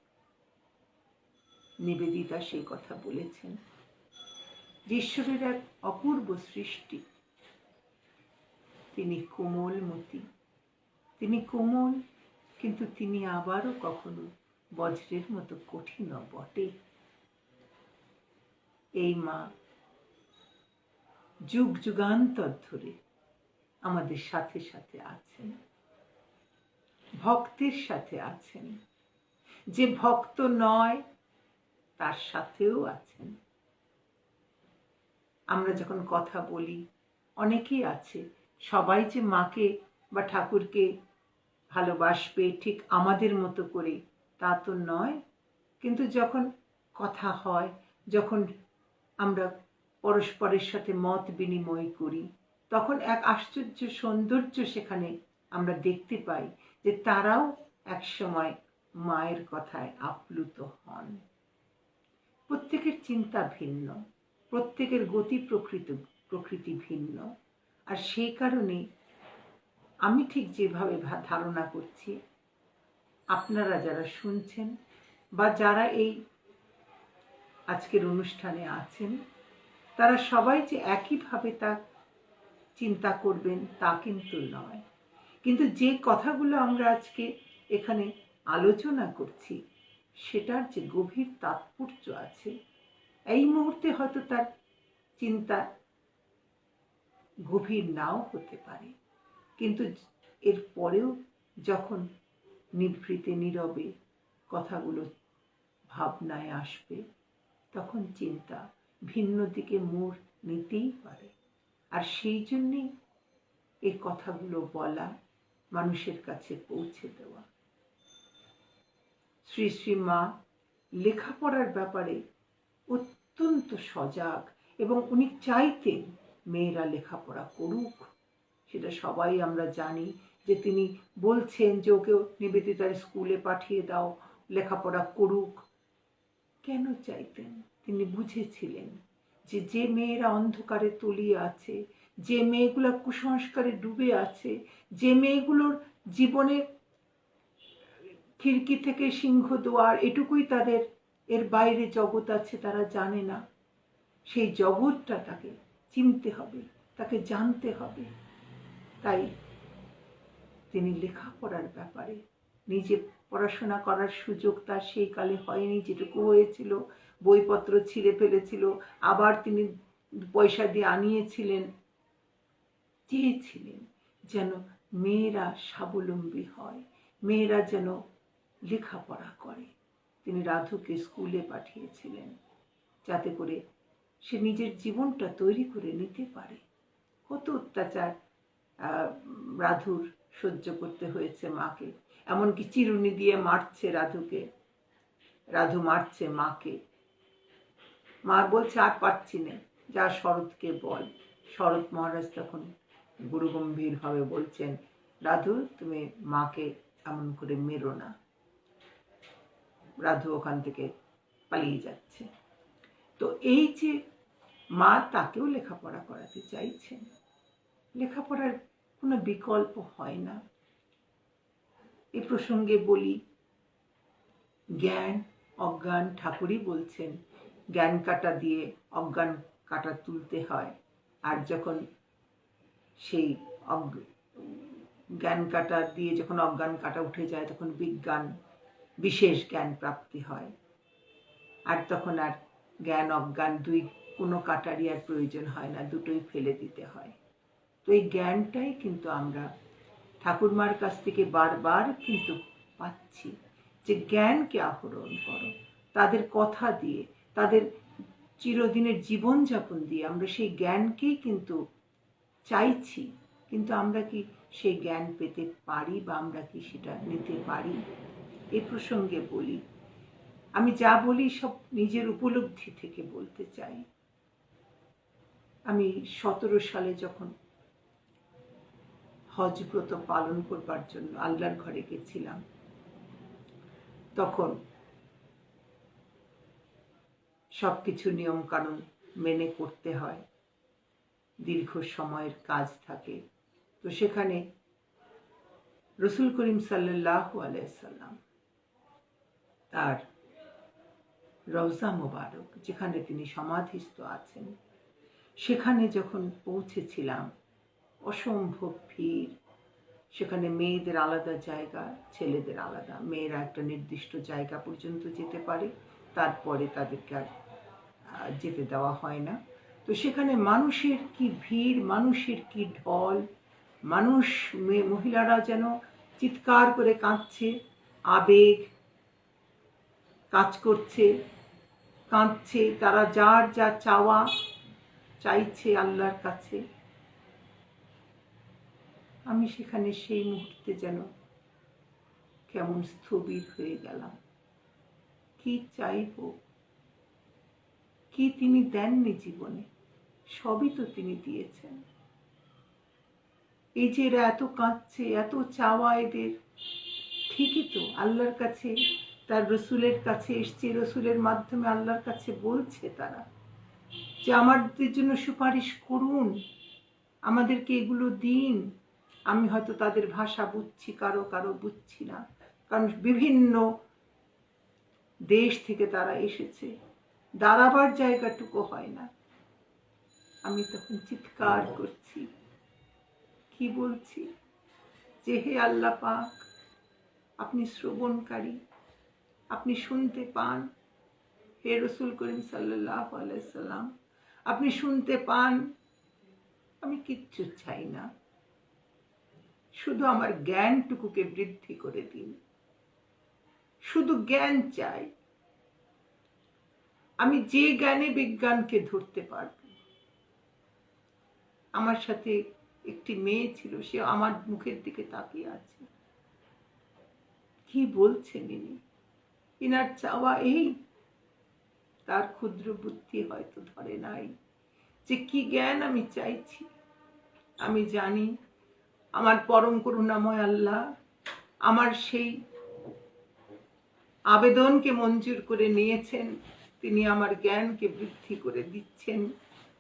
নিবেদিতা সেই কথা বলেছেন, ঈশ্বরের এক অপূর্ব সৃষ্টি। তিনি কোমলমতি, তিনি কোমল, কিন্তু তিনি আবারও কখনো বজ্রের মতো কঠিন বটে। এই মা যুগ যুগান্তর ধরে আমাদের সাথে সাথে আছেন, ভক্তের সাথে আছেন, যে ভক্ত নয় তার সাথেও আছেন। আমরা যখন কথা বলি, অনেকেই আছে, সবাই যে মাকে বা ঠাকুরকে ভালোবাসবে ঠিক আমাদের মতো করে তা তো নয়, কিন্তু যখন কথা হয়, যখন আমরা পরস্পরের সাথে মত বিনিময় করি, তখন এক আশ্চর্য সৌন্দর্য সেখানে আমরা দেখতে পাই, যে তারাও একসময় মায়ের কথায় আপ্লুত হন। প্রত্যেকের চিন্তা ভিন্ন, প্রত্যেকের গতি প্রকৃতি ভিন্ন, আর সেই কারণে আমি ঠিক যেভাবে ধারণা করছি, আপনারা যারা শুনছেন বা যারা এই আজকের অনুষ্ঠানে আছেন, তারা সবাই যে একইভাবে তা চিন্তা করবেন তা কিন্তু নয়, কিন্তু যে কথাগুলো আমরা আজকে এখানে আলোচনা করছি সেটার যে গভীর তাৎপর্য আছে, এই মুহূর্তে হয়তো তার চিন্তা গভীর নাও হতে পারে, কিন্তু এর পরেও যখন নিভৃতে নীরবে কথাগুলো ভাবনায় আসবে, তখন চিন্তা ভিন্ন দিকে মোড় নিতেই পারে। আর সেই জন্যেই এই কথাগুলো বলা, মানুষের কাছে পৌঁছে দেওয়া। শ্রী শ্রী মা লেখাপড়ার ব্যাপারে অত্যন্ত সজাগ, এবং উনি চাইতেন মেয়েরা লেখাপড়া করুক। সেটা সবাই আমরা জানি যে তিনি বলছেন যে ওকেও নিবেদিতার স্কুলে পাঠিয়ে দাও, লেখাপড়া করুক। কেন চাইতেন? তিনি বুঝেছিলেন যে যে মেয়েরা অন্ধকারে তলিয়ে আছে, যে মেয়েগুলো কুসংস্কারে ডুবে আছে, যে মেয়েগুলোর জীবনে খিড়কি থেকে সিংহদুয়ার এটুকুই তাদের, এর বাইরে জগৎ আছে তারা জানে না, সেই জগৎটা তাকে চিনতে হবে, তাকে জানতে হবে। তাই তিনি লেখাপড়ার ব্যাপারে, নিজে পড়াশোনা করার সুযোগ তার সেই কালে হয়নি, যেটুকু হয়েছিল বইপত্র ছিঁড়ে ফেলেছিল, আবার তিনি পয়সা দিয়ে আনিয়েছিলেন। চেয়েছিলেন যেন মেয়েরা স্বাবলম্বী হয়, মেয়েরা যেন লেখাপড়া করে। তিনি রাধুকে স্কুলে পাঠিয়েছিলেন যাতে করে সে নিজের জীবনটা তৈরি করে নিতে পারে। কত অত্যাচার রাধুর সহ্য করতে হয়েছে মাকে, এমনকি চিরুনি দিয়ে মারছে রাধুকে, রাধু মারছে মাকে। মা বলছে আর পারছি না, যা শরৎকে বল। শরৎ মহারাজ তখন গুরুগম্ভীর ভাবে বলছেন, রাধু তুমি মাকে এমন করে মেরো না। রাধু ওখান থেকে পালিয়ে যাচ্ছে। তো এই যে মা তাকেও লেখাপড়া করাতে চাইছেন, লেখাপড়ার কোনো বিকল্প হয় না। এ প্রসঙ্গে বলি, জ্ঞান অজ্ঞান, ঠাকুরই বলছেন জ্ঞান কাটা দিয়ে অজ্ঞান কাটা তুলতে হয়। আর যখন সেই জ্ঞান কাটা দিয়ে যখন অজ্ঞান কাটা উঠে যায়, তখন বিজ্ঞান বিশেষ জ্ঞান প্রাপ্তি হয়। আর তখন আর জ্ঞান অজ্ঞান দুই কোনো কাটারই আর প্রয়োজন হয় না, দুটোই ফেলে দিতে হয়। তো এই জ্ঞানটাই কিন্তু আমরা ঠাকুরমার কাছ থেকে বারবার কিন্তু পাচ্ছি, যে জ্ঞানকে আহরণ করো। তাদের কথা দিয়ে, তাদের চিরদিনের জীবনযাপন দিয়ে আমরা সেই জ্ঞানকেই কিন্তু চাইছি, কিন্তু আমরা কি সেই জ্ঞান পেতে পারি, বা আমরা কি সেটা নিতে পারি? এ প্রসঙ্গে বলি, আমি যা বলি সব নিজের উপলব্ধি থেকে বলতে চাই। আমি 17 সালে যখন হজ ব্রত পালন করবার জন্য আল্লাহর ঘরে গেছিলাম, তখন সবকিছু নিয়ম কানুন মেনে করতে হয়, দীর্ঘ সময়ের কাজ থাকে। তো সেখানে রসুল করিম সাল্লাল্লাহু আলাইহি সাল্লাম তার রওজা মোবারক, যেখানে তিনি সমাধিস্থ আছেন, সেখানে যখন পৌঁছেছিলাম, অসম্ভব ভিড়। সেখানে মেয়েদের আলাদা জায়গা, ছেলেদের আলাদা। মেয়েরা একটা নির্দিষ্ট জায়গা পর্যন্ত যেতে পারে, তারপরে তাদেরকে আর যেতে দেওয়া হয় না। তো সেখানে মানুষের কি ভিড়, মানুষের কি ঢল, মানুষ, মহিলারা যেন চিৎকার করে কাঁদছে, আবেগ কাজ করছে, কাঁদছে, তারা যার যা চাওয়া চাইছে আল্লাহর কাছে। আমি সেখানে সেই মুহূর্তে যেন কেমন স্থবির হয়ে গেলাম। কি চাইব, কি তিনি দেননি জীবনে, সবই তো তিনি দিয়েছেন। এই যে এরা এত কাঁদছে, এত চাওয়া এদের, ঠিকই তো আল্লাহর কাছে, তার রসুলের কাছে এসছে, রসুলের মাধ্যমে আল্লাহর কাছে বলছে তারা যে আমাদের জন্য সুপারিশ করুন, আমাদেরকে এগুলো দিন। আমি হয়তো তাদের ভাষা বুঝছি, কারো কারো বুঝছি না, কারণ বিভিন্ন দেশ থেকে তারা এসেছে, দাঁড়াবার জায়গাটুকু হয় না। আমি তখন চিৎকার করছি, কি বলছি যে হে আল্লাহ পাক, আপনি শ্রবণকারী, আপনি শুনতে পান। হে রসুল করিম সাল্লাল্লাহু আলাইহি সাল্লাম, আপনি শুনতে পান। আমি কিচ্ছু চাই না, শুধু আমার জ্ঞানটুকুকে বৃদ্ধি করে দিন। শুধু জ্ঞান চাই। আমি যে জ্ঞানে বিজ্ঞানকে ধরতে পারব। আমার সাথে একটি মেয়ে ছিল, সে আমার মুখের দিকে তাকিয়ে আছে। কি বলছেন ইনি? ইনার চাওয়া এই, তার ক্ষুদ্র বুদ্ধি হয়তো ধরে নাই যে কি জ্ঞান আমি চাইছি। আমি জানি আমার পরম করুণাময় আল্লাহ আমার সেই আবেদনকে মঞ্জুর করে নিয়েছেন। তিনি আমার জ্ঞানকে বৃদ্ধি করে দিচ্ছেন,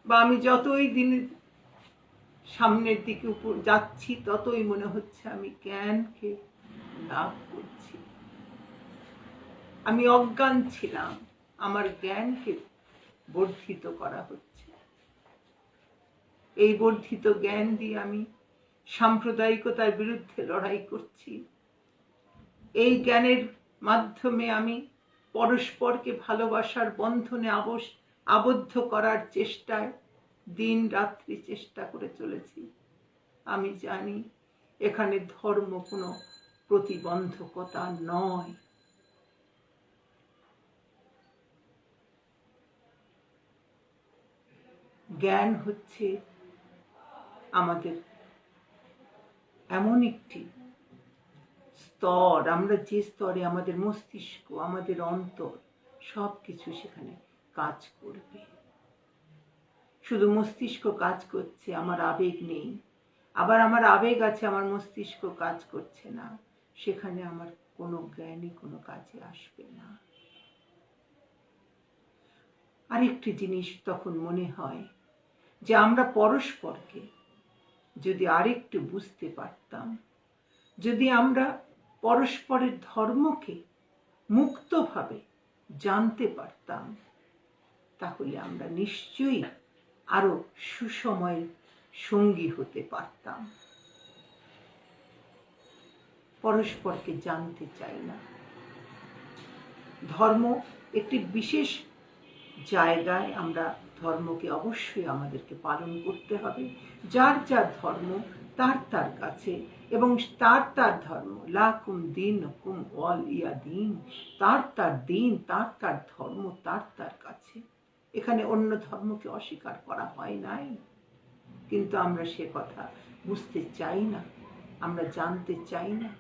বা আমি যতই দিন সামনের দিকে উপর যাচ্ছি ততই মনে হচ্ছে আমি জ্ঞানকে লাভ করছি। আমি অজ্ঞান ছিলাম, আমার জ্ঞানকে বর্ধিত করা হচ্ছে। এই বর্ধিত জ্ঞান দিয়ে আমি সাম্প্রদায়িকতার বিরুদ্ধে লড়াই করছি। এই জ্ঞানের মাধ্যমে আমি পরস্পরকে ভালোবাসার বন্ধনে আবদ্ধ করার চেষ্টায় দিন রাত্রি চেষ্টা করে চলেছি। আমি জানি এখানে ধর্ম কোনো প্রতিবন্ধকতা নয়। জ্ঞান হচ্ছে আমাদের এমন একটি স্তর, আমরা যে স্তরে আমাদের মস্তিষ্ক, আমাদের অন্তর সবকিছু সেখানে কাজ করবে। শুধু মস্তিষ্ক কাজ করছে, আমার আবেগ নেই। আবার আমার আবেগ আছে, আমার মস্তিষ্ক কাজ করছে না। সেখানে আমার কোনো জ্ঞানই কোনো কাজে আসবে না। আরেকটি জিনিস তখন মনে হয় যে আমরা পরস্পরকে যদি আরেকটু বুঝতে পারতাম, যদি আমরা পরস্পরের ধর্মকে মুক্তভাবে জানতে পারতাম, তাহলে আমরা নিশ্চয়ই আরো সুসময়ের সঙ্গী হতে পারতাম। পরস্পরকে জানতে চাই না। ধর্ম একটি বিশেষ জায়গায়, আমরা ধর্মকে অবশ্যই আমাদেরকে পালন করতে হবে। যার যার ধর্ম তার তার কাছে, এবং তার তার ধর্ম, লাকুম দীনুকুম ওয়ালিয়া দীন, তার তার দিন, তার তার ধর্ম তার তার কাছে। এখানে অন্য ধর্মকে অস্বীকার করা হয় নাই, কিন্তু আমরা সে কথা বুঝতে চাই না, আমরা জানতে চাই না।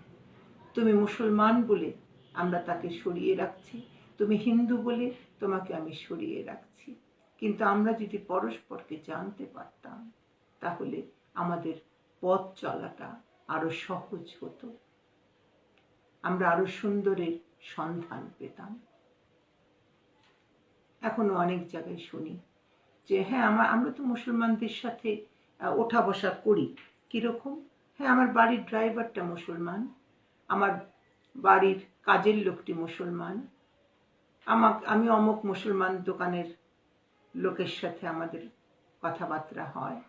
তুমি মুসলমান বলে আমরা তাকে সরিয়ে রাখছি, তুমি হিন্দু বলে তোমাকে আমি সরিয়ে রাখছি। কিন্তু আমরা যদি পরস্পরকে জানতে পারতাম, তাহলে আমাদের পথ চলাটা আরো সহজ হতো, আমরা আরো সুন্দরের সন্ধান পেতাম। এখনো অনেক জায়গায় শুনি যে হ্যাঁ আমরা তো মুসলমানদের সাথে ওঠা বসা করি। কিরকম? হ্যাঁ, আমার বাড়ির ড্রাইভারটা মুসলমান, আমার বাড়ির কাজের লোকটি মুসলমান, আমি অমুক মুসলমান দোকানের লোকের সাথে আমাদের কথাবার্তা হয়।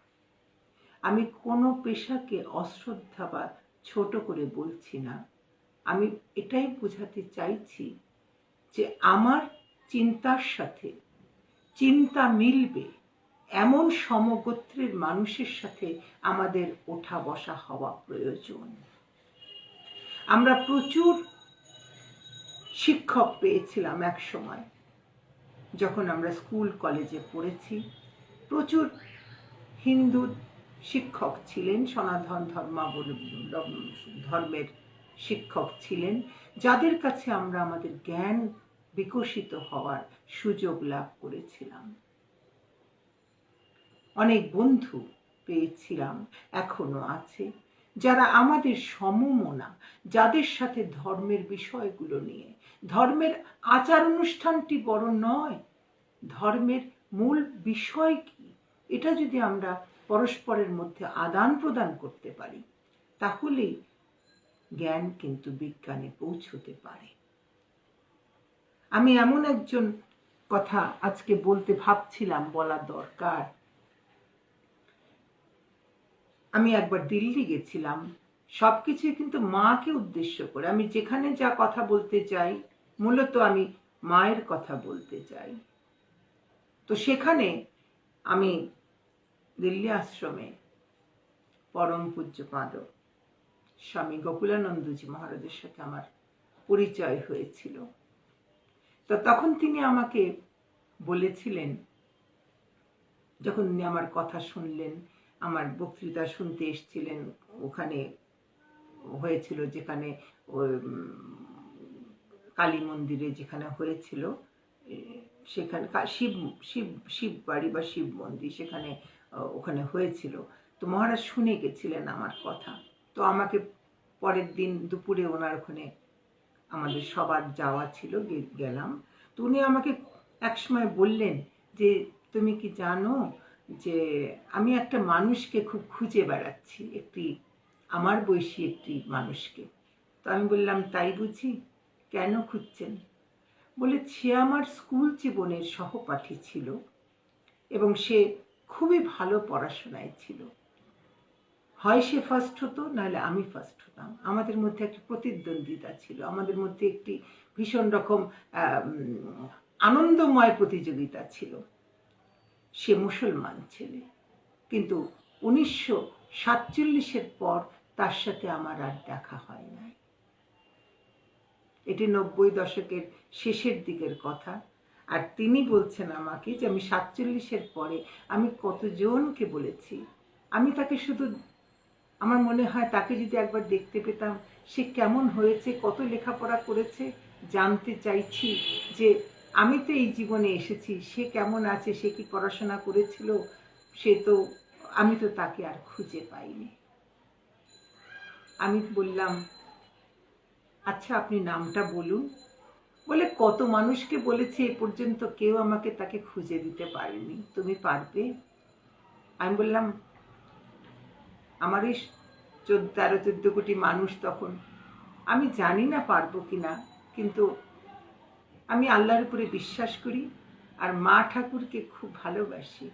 আমি কোনো পেশাকে অশ্রদ্ধা বা ছোট করে বলছি না। আমি এটাই বোঝাতে চাইছি যে আমার চিন্তার সাথে চিন্তা মিলবে এমন সমগোত্রের মানুষের সাথে আমাদের ওঠা বসা হওয়া প্রয়োজন। আমরা প্রচুর শিক্ষক পেয়েছিলাম এক সময়, যখন আমরা স্কুল কলেজে পড়েছি। প্রচুর হিন্দু শিক্ষক ছিলেন, সনাতন ধর্মের শিক্ষক ছিলেন, যাদের কাছে আমরা আমাদের জ্ঞান বিকশিত হওয়ার সুযোগ লাভ করেছিলাম। অনেক বন্ধু পেয়েছিলাম, এখনো আছে, যারা আমাদের সমমনা, যাদের সাথে ধর্মের বিষয়গুলো নিয়ে, ধর্মের আচার অনুষ্ঠানটি বড় নয়, ধর্মের মূল বিষয় কি, এটা যদি আমরা পরস্পরের মধ্যে আদান প্রদান করতে পারি, তাহলেই জ্ঞান কিন্তু বিজ্ঞানে পৌঁছতে পারে। আমি এমন একজন কথা আজকে বলতে ভাবছিলাম, বলা দরকার। আমি একবার দিল্লি গেছিলাম, সব কিছুই কিন্তু মাকে উদ্দেশ্য করে। আমি যেখানে যা কথা বলতে চাই, মূলত আমি মায়ের কথা বলতে চাই। তো সেখানে আমি দিল্লি আশ্রমে পরম পূজ্যপাদ স্বামী গোকুলানন্দজি মহারাজের সাথে আমার পরিচয় হয়েছিল। তো তখন তিনি আমাকে বলেছিলেন, যখন উনি আমার কথা শুনলেন, আমার বক্তৃতা শুনতে এসেছিলেন, ওখানে হয়েছিল যেখানে ওই কালী মন্দিরে যেখানে হয়েছিল, সেখানে শিব শিব শিব বাড়ি বা শিব মন্দির সেখানে ওখানে হয়েছিল। তো মহারাজ শুনে গেছিলেন আমার কথা। তো আমাকে পরের দিন দুপুরে ওনার ওখানে আমাদের সবার যাওয়া ছিল, গেলাম। তো উনি আমাকে একসময় বললেন যে, তুমি কি জানো যে আমি একটা মানুষকে খুব খুঁজে বেড়াচ্ছি, একটি আমার বয়সী একটি মানুষকে। তো আমি বললাম, তাই বুঝি, কেন খুঁজছেন? বলে, সে আমার স্কুল জীবনের সহপাঠী ছিল এবং সে খুবই ভালো পড়াশোনায় ছিল। হয় সে ফার্স্ট হতো, নাহলে আমি ফার্স্ট হতাম। আমাদের মধ্যে একটা প্রতিদ্বন্দ্বিতা ছিল, আমাদের মধ্যে একটি ভীষণ রকম আনন্দময় প্রতিযোগিতা ছিল। সে মুসলমান ছেলে, কিন্তু 1947-এর পর তার সাথে আমার আর দেখা হয় নাই। এটি 90 দশকের শেষের দিকের কথা। আর তিনি বলছেন আমাকে যে আমি 47-এর পরে আমি কতজনকে বলেছি, আমি তাকে শুধু, আমার মনে হয় তাকে যদি একবার দেখতে পেতাম, সে কেমন হয়েছে, কত লেখাপড়া করেছে, জানতে চাইছি যে আমি তো এই জীবনে এসেছি, সে কেমন আছে, সে কি পড়াশোনা করেছিল, আমি তো তাকে আর খুঁজে পাইনি। আমি বললাম, আচ্ছা আপনি নামটা বলুন। বলে, কত মানুষকে বলেছে, এ পর্যন্ত কেউ আমাকে তাকে খুঁজে দিতে পারেনি, তুমি পারবে? আমি বললাম, আমার এই 13-14 কোটি মানুষ তখন, আমি জানি না পারবো কিনা, কিন্তু আমি আল্লাহর উপরে বিশ্বাস করি আর মা ঠাকুরকে খুব ভালোবাসি।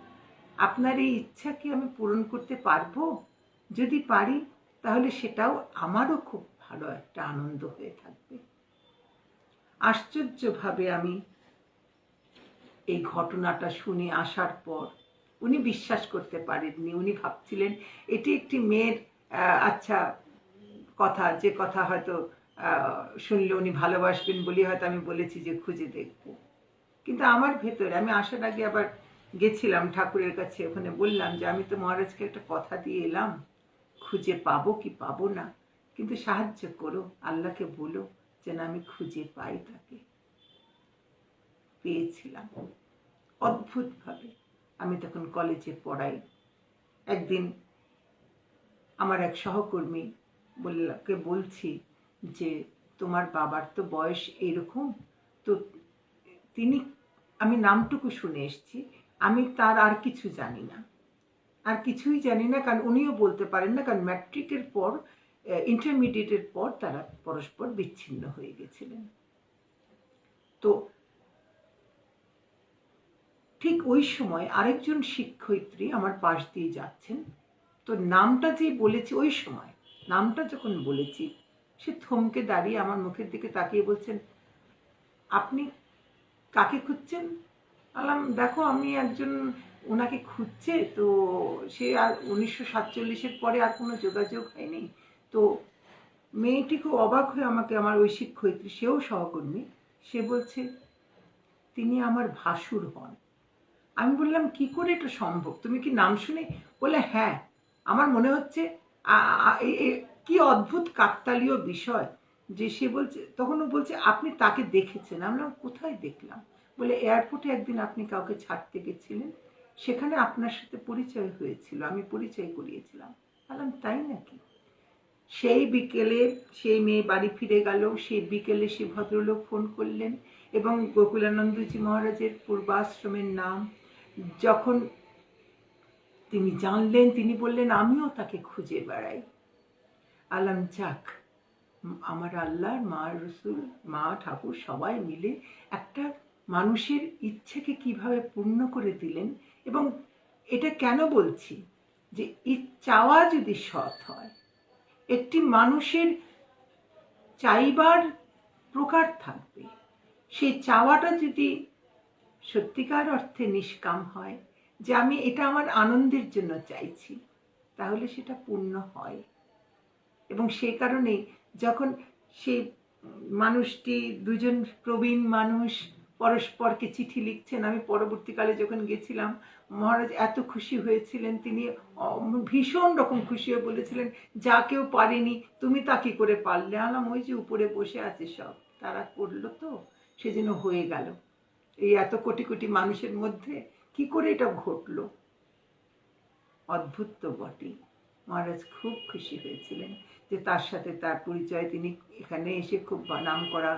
আপনার এই ইচ্ছা কি আমি পূরণ করতে পারবো? যদি পারি তাহলে সেটাও আমারও খুব ভালো একটা আনন্দ হয়ে থাকবে। আশ্চর্যভাবে আমি এই ঘটনাটা শুনে আসার পর উনি বিশ্বাস করতে পারেননি। উনি ভাবছিলেন এটি একটি মেয়ের আচ্ছা কথা, যে কথা হয়তো শুনলে উনি ভালোবাসবেন বলে হয়তো আমি বলেছি যে খুঁজে দেখব। কিন্তু আমার ভেতরে, আমি আসার আগে আবার গেছিলাম ঠাকুরের কাছে, ওখানে বললাম যে আমি তো মহারাজকে একটা কথা দিয়ে এলাম, খুঁজে পাবো কি পাবো না, কিন্তু সাহায্য করো, আল্লাহকে বলো যেন আমি খুঁজে পাই তাকে। পেয়েছিলাম অদ্ভুতভাবে। আমি তখন কলেজে পড়াই। একদিন আমার এক সহকর্মী বলছি যে তোমার বাবার তো বয়স এইরকম, তো তিনি, আমি নামটুকু শুনে এসেছি, আমি তার আর কিছু জানি না, আর কিছুই জানি না, কারণ উনিও বলতে পারেন না, কারণ ম্যাট্রিকের পর, ইন্টারমিডিয়েটের পর তারা পরস্পর বিচ্ছিন্ন হয়ে গেছিলেন। তো ঠিক ওই সময় আরেকজন শিক্ষয়িত্রী আমার পাশ দিয়ে যাচ্ছেন। তো নামটা যে বলেছি, ওই সময় নামটা যখন বলেছি, সে থমকে দাঁড়িয়ে আমার মুখের দিকে তাকিয়ে বলছেন, আপনি কাকে খুঁজছেন? বললাম, দেখো আমি একজন, ওনাকে খুঁজছে, তো সে আর 1947-এর পরে আর কোনো যোগাযোগ হয়নি। তো মেয়েটি খুব অবাক হয়ে আমাকে, আমার ওই শিক্ষয়িত্রী, সেও সহকর্মী, সে বলছে তিনি আমার ভাসুর হন। আমি বললাম, কি করে এটা সম্ভব, তুমি কি নাম শুনে? বলে, হ্যাঁ, আমার মনে হচ্ছে কি অদ্ভুত কাকতালীয় বিষয় যে সে বলছে, তখন ও বলছে আপনি তাকে দেখেছেন। আমি বললাম, কোথায় দেখলাম? বলে, এয়ারপোর্টে একদিন আপনি কাউকে ছাড়তে গেছিলেন, সেখানে আপনার সাথে পরিচয় হয়েছিল, আমি পরিচয় করিয়েছিলাম। বললাম, তাই নাকি? সেই বিকেলে সেই মেয়ে বাড়ি ফিরে গেল, সেই বিকেলে সে ভদ্রলোক ফোন করলেন এবং গোকুলানন্দজি মহারাজের পূর্বাশ্রমের নাম যখন তিনি জানলেন, তিনি বললেন আমিও তাকে খুঁজে বেড়াই। আলাম, যাক, আমার আল্লাহ, মা রসুল, মা ঠাকুর সবাই মিলে একটা মানুষের ইচ্ছেকে কিভাবে পূর্ণ করে দিলেন। এবং এটা কেন বলছি যে এই চাওয়া যদি সৎ হয়, একটি মানুষের চাইবার প্রকার থাকবে, সেই চাওয়াটা যদি সত্যিকার অর্থে নিষ্কাম হয়, যে আমি এটা আমার আনন্দের জন্য চাইছি, তাহলে সেটা পূর্ণ হয়। এবং সেই কারণেই যখন সেই মানুষটি, দুজন প্রবীণ মানুষ পরস্পরকে চিঠি লিখছেন, আমি পরবর্তীকালে যখন গেছিলাম, মহারাজ এত খুশি হয়েছিলেন, তিনি ভীষণ রকম খুশি হয়ে বলেছিলেন, যা কেউ পারেনি তুমি তা কি করে পারলে? আলাম ওই যে উপরে বসে আছে সব, তারা করলো তো সেজন্য হয়ে গেল। এই এত কোটি কোটি মানুষের মধ্যে কি করে এটা ঘটলো? অদ্ভুত তো বটেই। মহারাজ খুব খুশি হয়েছিলেন যে তার সাথে তার পরিচয়, তিনি এখানে এসে খুব নাম করা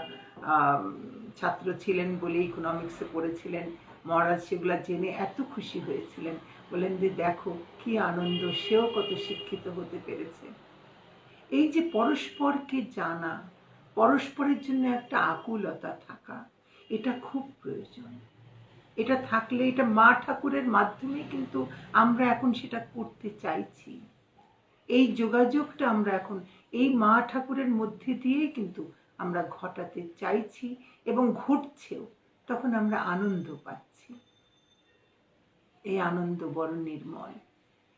ছাত্র ছিলেন বলে ইকোনমিক্সে পড়েছিলেন। মহারাজ সেগুলা জেনে এত খুশি হয়েছিলেন, বলেন যে দেখো কি আনন্দ, সেও কত শিক্ষিত হতে পেরেছে। এই যে পরস্পরকে জানা, পরস্পরের জন্য একটা আকুলতা থাকা, এটা খুব প্রয়োজন। এটা থাকলে, এটা মা ঠাকুরের মাধ্যমে কিন্তু আমরা এখন সেটা করতে চাইছি। এই যোগাযোগটা আমরা এখন এই মা ঠাকুরের মধ্যে দিয়েই কিন্তু আমরা ঘটাতে চাইছি এবং ঘটছেও। তখন আমরা আনন্দ পাচ্ছি। এই আনন্দ বড় নির্মল,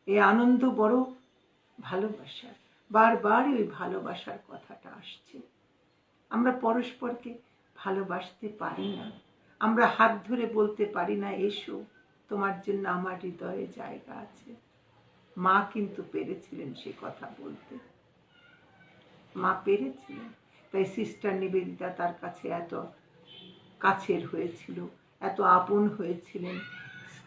এই আনন্দ বড় ভালোবাসার। বারবার ওই ভালোবাসার কথাটা আসছে। আমরা পরস্পরকে ভালোবাসতে পারি না, আমরা হাত ধরে বলতে পারি না, এসো তোমার জন্য আমার হৃদয়ে জায়গা আছে। মা কিন্তু পেরেছিলেন সে কথা বলতে, মা পেরেছিলেন। তাই সিস্টার নিবেদিতা তার কাছে এত কাছের হয়েছিল, এত আপন হয়েছিলেন,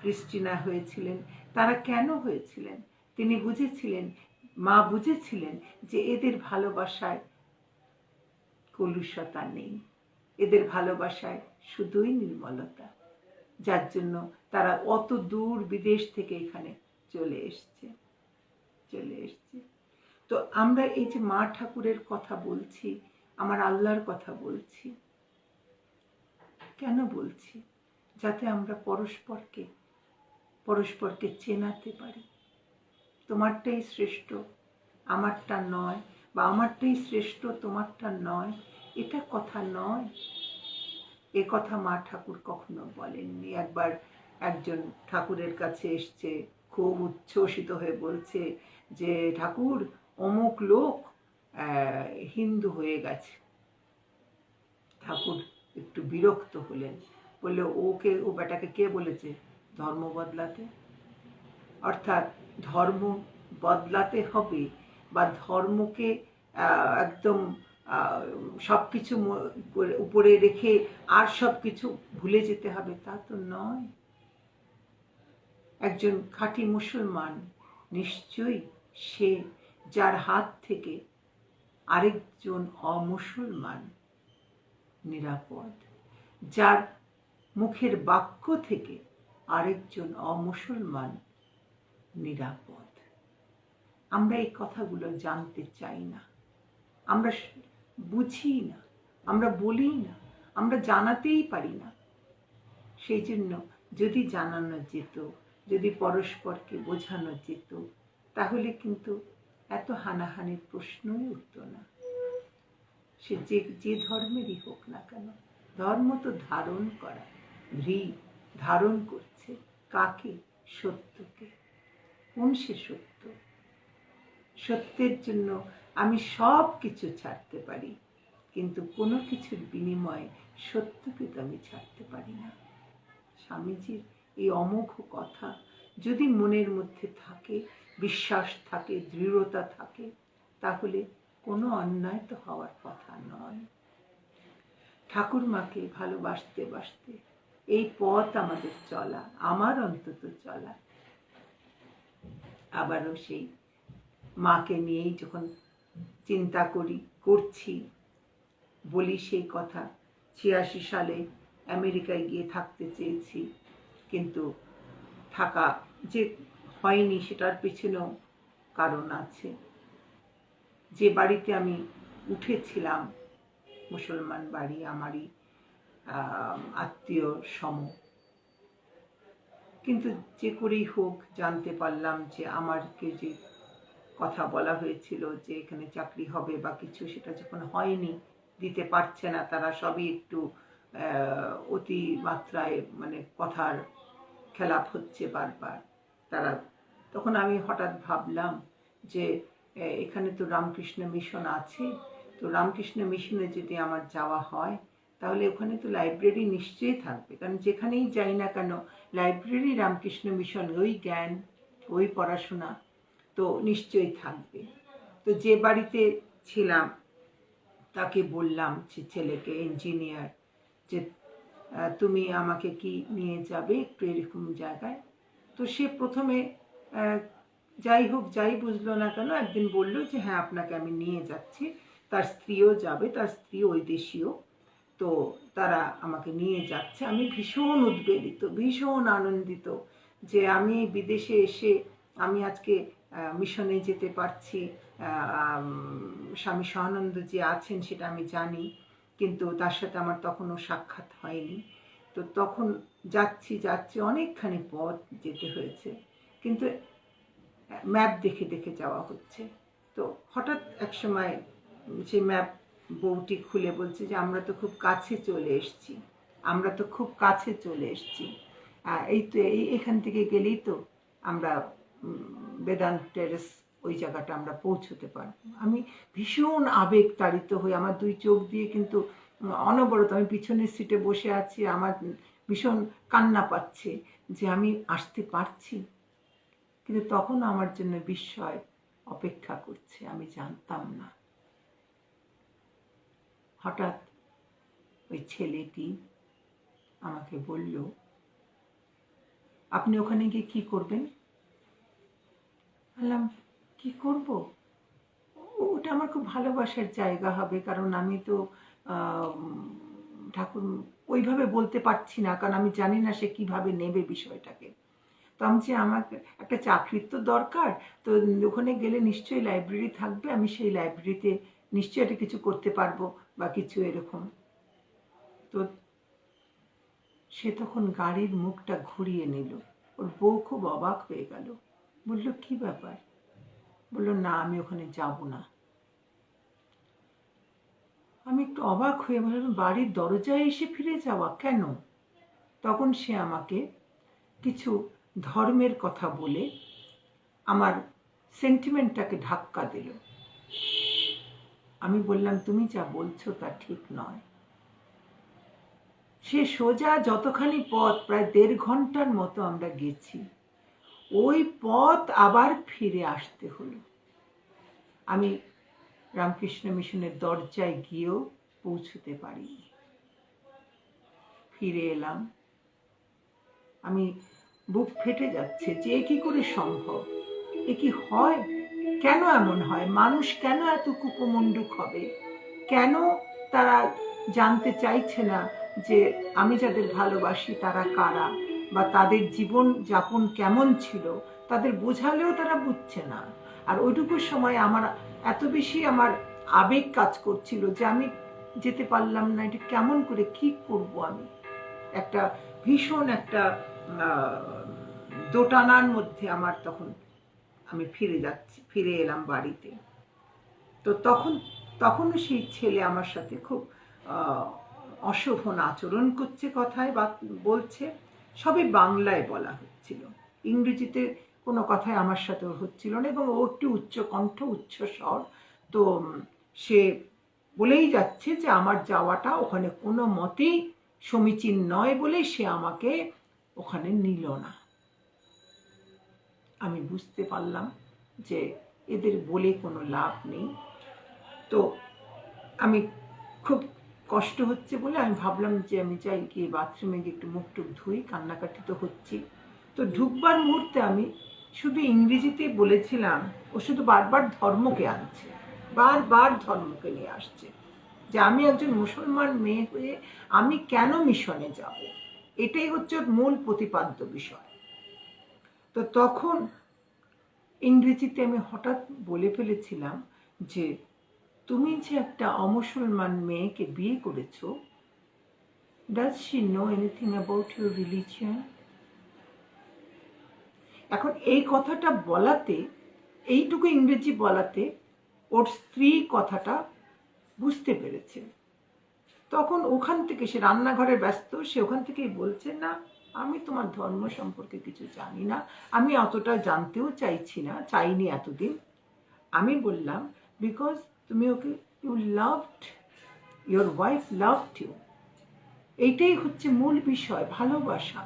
ক্রিস্টিনা হয়েছিলেন। তারা কেন হয়েছিলেন? তিনি বুঝেছিলেন, মা বুঝেছিলেন যে এদের ভালোবাসায় কলুষতা নেই, এদের ভালোবাসায় শুধুই নির্মলতা, যার জন্য তারা অত দূর বিদেশ থেকে এখানে চলে এসছে। তো আমরা এই যে মা ঠাকুরের কথা বলছি, আমার আল্লাহর কথা বলছি, কেন বলছি? যাতে আমরা পরস্পরকে চেনাতে পারি। তোমারটাই শ্রেষ্ঠ, আমারটা নয়, বা আমারটাই শ্রেষ্ঠ, তোমারটা নয়, এটা কথা নয়। এ কথা মা ঠাকুর কখনো বলেননি। একবার একজন ঠাকুরের কাছে এসছে, খুব উচ্ছ্বসিত হয়ে বলছে যে ঠাকুর অমুক লোক হিন্দু হয়ে গেছে। ঠাকুর একটু বিরক্ত হলেন, বললে ও বেটাকে কে বলেছে ধর্ম বদলাতে? অর্থাৎ ধর্ম বদলাতে হবে বা ধর্মকে একদম সবকিছু উপরে রেখে আর সবকিছু ভুলে যেতে হবে, তা তো নয়। একজন খাঁটি মুসলমান নিশ্চয়ই সে যার হাত থেকে আরেকজন অমুসলমান নিরাপদ, যার মুখের বাক্য থেকে আরেকজন অমুসলমান নিরাপদ। আমরা এই কথাগুলো জানতে চাই না, আমরা বুঝি না, আমরা বলি না, আমরা জানাতেই পারি না। সেই জন্য যদি জানানো যেত, যদি পরস্পরকে বোঝানো যেত, তাহলে কিন্তু এত হানাহানির প্রশ্নই উঠত না। সে যে ধর্মেরই হোক না কেন, ধর্ম তো ধারণ করা, ধারণ করছে কাকে? সত্যকে। কোন সে সত্য? সত্যের জন্য আমি সব কিছু ছাড়তে পারি, কিন্তু কোনো কিছুর বিনিময়ে সত্যকে তো আমি ছাড়তে পারি না। স্বামীজির এই অমোঘ কথা যদি মনের মধ্যে থাকে, বিশ্বাস থাকে, দৃঢ়তা থাকে, তাহলে কোনো অন্যায় তো হওয়ার কথা নয়। ঠাকুরমাকে ভালোবাসতে বাসতে এই পথ আমাদের চলা, আমার অন্তত চলা। আবারও সেই মাকে নিয়েই যখন চিন্তা করছি, বলি সেই কথা, 86 সালে আমেরিকায় গিয়ে থাকতে চেয়েছি, কিন্তু থাকা যে হয়নি সেটার পেছনেও কারণ আছে। যে বাড়িতে আমি উঠেছিলাম, মুসলমান বাড়ি, আমারই আত্মীয় সম, কিন্তু যে করেই হোক জানতে পারলাম যে আমাকে যে কথা বলা হয়েছিল যে এখানে চাকরি হবে বা কিছু, সেটা যখন হয়নি, দিতে পারছে না তারা, সবই একটু অতি মাত্রায় মানে কথার খেলাপ হচ্ছে বারবার তারা, তখন আমি হঠাৎ ভাবলাম যে এখানে তো রামকৃষ্ণ মিশন আছে, তো রামকৃষ্ণ মিশনে যদি আমার যাওয়া হয় তাহলে ওখানে তো লাইব্রেরি নিশ্চয়ই থাকবে, কারণ যেখানেই যাই না কেন লাইব্রেরি রামকৃষ্ণ মিশন, ওই জ্ঞান ওই পড়াশোনা তো নিশ্চয়ই থাকবে। তো যে বাড়িতে ছিলাম তাকে বললাম, যে ছেলেকে ইঞ্জিনিয়ার, যে তুমি আমাকে কি নিয়ে যাবে একটু এরকম জায়গায়। তো সে প্রথমে যাই হোক যাই বুঝলো না কেন, একদিন বলল যে হ্যাঁ আপনাকে আমি নিয়ে যাচ্ছি, তার স্ত্রীও যাবে, তার স্ত্রী ওই দেশীয়, তো তারা আমাকে নিয়ে যাচ্ছে। আমি ভীষণ উদ্বেলিত, ভীষণ আনন্দিত যে আমি বিদেশে এসে আমি আজকে মিশনে যেতে পারছি। স্বামী সহানন্দ যে আছেন সেটা আমি জানি, কিন্তু তার সাথে আমার তখনও সাক্ষাৎ হয়নি। তো তখন যাচ্ছি যাচ্ছি অনেকখানি পথ যেতে হয়েছে, কিন্তু ম্যাপ দেখে দেখে যাওয়া হচ্ছে। তো হঠাৎ এক সময় সেই ম্যাপ বউটি খুলে বলছে যে আমরা তো খুব কাছে চলে এসেছি, আমরা তো খুব কাছে চলে এসেছি, এই তো এখান থেকে গেলেই তো আমরা বেদান্ত টেরেস ওই জায়গাটা আমরা পৌঁছতে পারবো। আমি ভীষণ আবেগ তাড়িত হয়ে আমার দুই চোখ দিয়ে কিন্তু অনবরত, আমি পিছনের সিটে বসে আছি, আমার ভীষণ কান্না পাচ্ছে যে আমি আসতে পারছি, কিন্তু তখন আমার জন্য বিস্ময় অপেক্ষা করছে, আমি জানতাম না। হঠাৎ ওই ছেলেটি আমাকে বলল, আপনি ওখানে গিয়ে কি করবেন? বললাম কি করব, ওটা আমার খুব ভালোবাসার জায়গা হবে, কারণ আমি তো ঠাকুর ওইভাবে বলতে পারছি না, কারণ আমি জানি না সে কিভাবে নেবে বিষয়টাকে। তো আমি যে আমার একটা চাকরির তো দরকার, তো ওখানে গেলে নিশ্চয়ই লাইব্রেরি থাকবে, আমি সেই লাইব্রেরিতে নিশ্চয়ই একটা কিছু করতে পারবো বা কিছু এরকম। তো সে তখন গাড়ির মুখটা ঘুরিয়ে নিল, ওর বউ খুব অবাক হয়ে গেল, বলল কি ব্যাপার? বলল না আমি ওখানে যাব না। আমি একটু অবাক হয়ে বললাম বাড়ির দরজায় এসে ফিরে যাওয়া কেন? তখন সে আমাকে কিছু ধর্মের কথা বলে আমার সেন্টিমেন্টটাকে ধাক্কা দিল। আমি বললাম তুমি যা বলছো তা ঠিক নয়। সে সোজা যতখানি পথ, প্রায় 1.5 ঘন্টার মতো আমরা গেছি, ওই পথ আবার ফিরে আসতে হলো। আমি রামকৃষ্ণ মিশনের দরজায় গিয়েও পৌঁছতে পারিনি, ফিরে এলাম। আমি বুক ফেটে যাচ্ছে যে কি করে সম্ভব, এ কি হয়, কেন এমন হয়, মানুষ কেন এত কুপমণ্ডুক হবে, কেন তারা জানতে চাইছে না যে আমি যাদের ভালোবাসি তারা কারা, বা তাদের জীবন যাপন কেমন ছিল, তাদের বোঝালেও তারা বুঝছে না। আর ওইটুকু সময় আমার এত বেশি আমার আবেগ কাজ করছিল যে আমি যেতে পারলাম না, এটা কেমন করে কি করব, আমি একটা ভীষণ একটা দোটানার মধ্যে আমার তখন, আমি ফিরে এলাম বাড়িতে। তো তখনও সেই ছেলে আমার সাথে খুব অশোভন আচরণ করছে, কথায় বলছে, সবই বাংলায় বলা হচ্ছিল, ইংরেজিতে কোনো কথাই আমার সাথে হচ্ছিল না, এবং ও একটু উচ্চ কণ্ঠ উচ্চ স্বর। তো সে বলেই যাচ্ছে যে আমার যাওয়াটা ওখানে কোনো মতেই সমীচীন নয় বলে সে আমাকে ওখানে নিল না। আমি বুঝতে পারলাম যে এদের বলে কোনো লাভ নেই। তো আমি খুব কষ্ট হচ্ছে বলে আমি ভাবলাম যে আমি যাই গিয়ে বাথরুমে গিয়ে একটু মুখ টুক ধুই, কান্নাকাটি তো হচ্ছি। তো ঢুকবার মুহূর্তে আমি শুধু ইংরেজিতে বলেছিলাম, ও শুধু বারবার ধর্মকে আনছে, বারবার ধর্মকে নিয়ে আসছে, যে আমি একজন মুসলমান মেয়ে হয়ে আমি কেন মিশনে যাব, এটাই হচ্ছে মূল প্রতিপাদ্য বিষয়। তো তখন ইংরেজিতে আমি হঠাৎ বলে ফেলেছিলাম যে তুমি যে একটা অমুসলমান মেয়েকে বিয়ে করেছো, does she know anything about your religion? এখন এই কথাটা বলাতে, এইটুকু ইংরেজি বলাতে ওর স্ত্রী কথাটা বুঝতে পেরেছে। তখন ওখান থেকে, সে রান্নাঘরে ব্যস্ত, সে ওখান থেকেই বলছে, না আমি তোমার ধর্ম সম্পর্কে কিছু জানি না, আমি অতটা জানতেও চাইনি এতদিন। আমি বললাম, বিকজ তুমি ওকে, you loved, your wife loved you, এইটাই হচ্ছে মূল বিষয়, ভালোবাসা।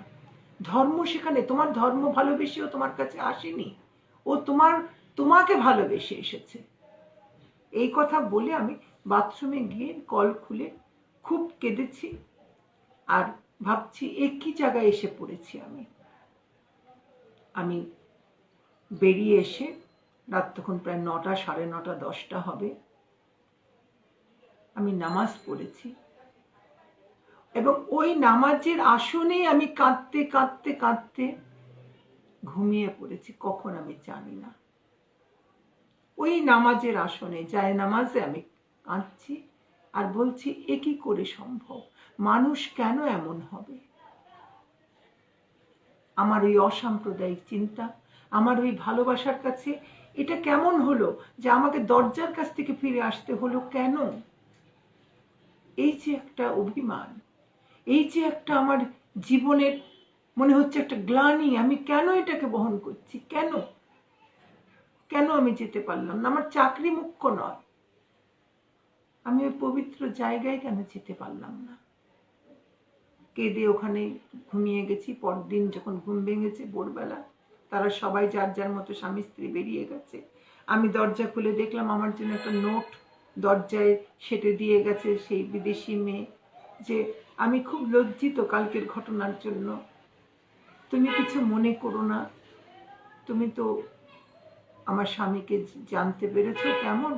ধর্ম সেখানে, তোমার ধর্ম ভালোবেসেও তোমার কাছে আসেনি, ও তোমাকে ভালোবেসে এসেছে। এই কথা বলে আমি বাথরুমে গিয়ে কল খুলে খুব কেঁদেছি, আর ভাবছি একই জায়গায় এসে পড়েছি আমি বেরিয়ে এসে, রাত তখন প্রায় 9টা, 9:30, 10টা হবে, আমি নামাজ পড়েছি এবং ওই নামাজের আসনে আমি কাঁদতে কাঁদতে কাঁদতে ঘুমিয়ে পড়েছি, কখন আমি জানি না। ওই নামাজের আসনে, যায় নামাজে আমি কাঁদছি আর বলছি, এ কি করে সম্ভব, মানুষ কেন এমন হবে? আমার ওই অসাম্প্রদায়িক চিন্তা, আমার ওই ভালোবাসার কাছে এটা কেমন হলো যে আমাকে দরজার কাছ থেকে ফিরে আসতে হলো কেন? এই যে একটা অভিমান, এই যে একটা আমার জীবনের মনে হচ্ছে একটা গ্লানি, আমি কেন এটাকে বহন করছি, কেন কেন আমি যেতে পারলাম না? আমার চাকরি মুখ্য নয়, আমি ওই পবিত্র জায়গায় কেন যেতে পারলাম না? কেঁদে ওখানে ঘুমিয়ে গেছি। পরদিন যখন ঘুম ভেঙেছে ভোরবেলা, তারা সবাই যার যার মতো স্বামী স্ত্রী বেরিয়ে গেছে। আমি দরজা খুলে দেখলাম আমার জন্য একটা নোট দরজায় সেটে দিয়ে গেছে সেই বিদেশি মেয়ে, যে আমি খুব লজ্জিত কালকের ঘটনার জন্য, তুমি কিছু মনে করো না, তুমি তো আমার স্বামীকে জানতে পেরেছো কেমন,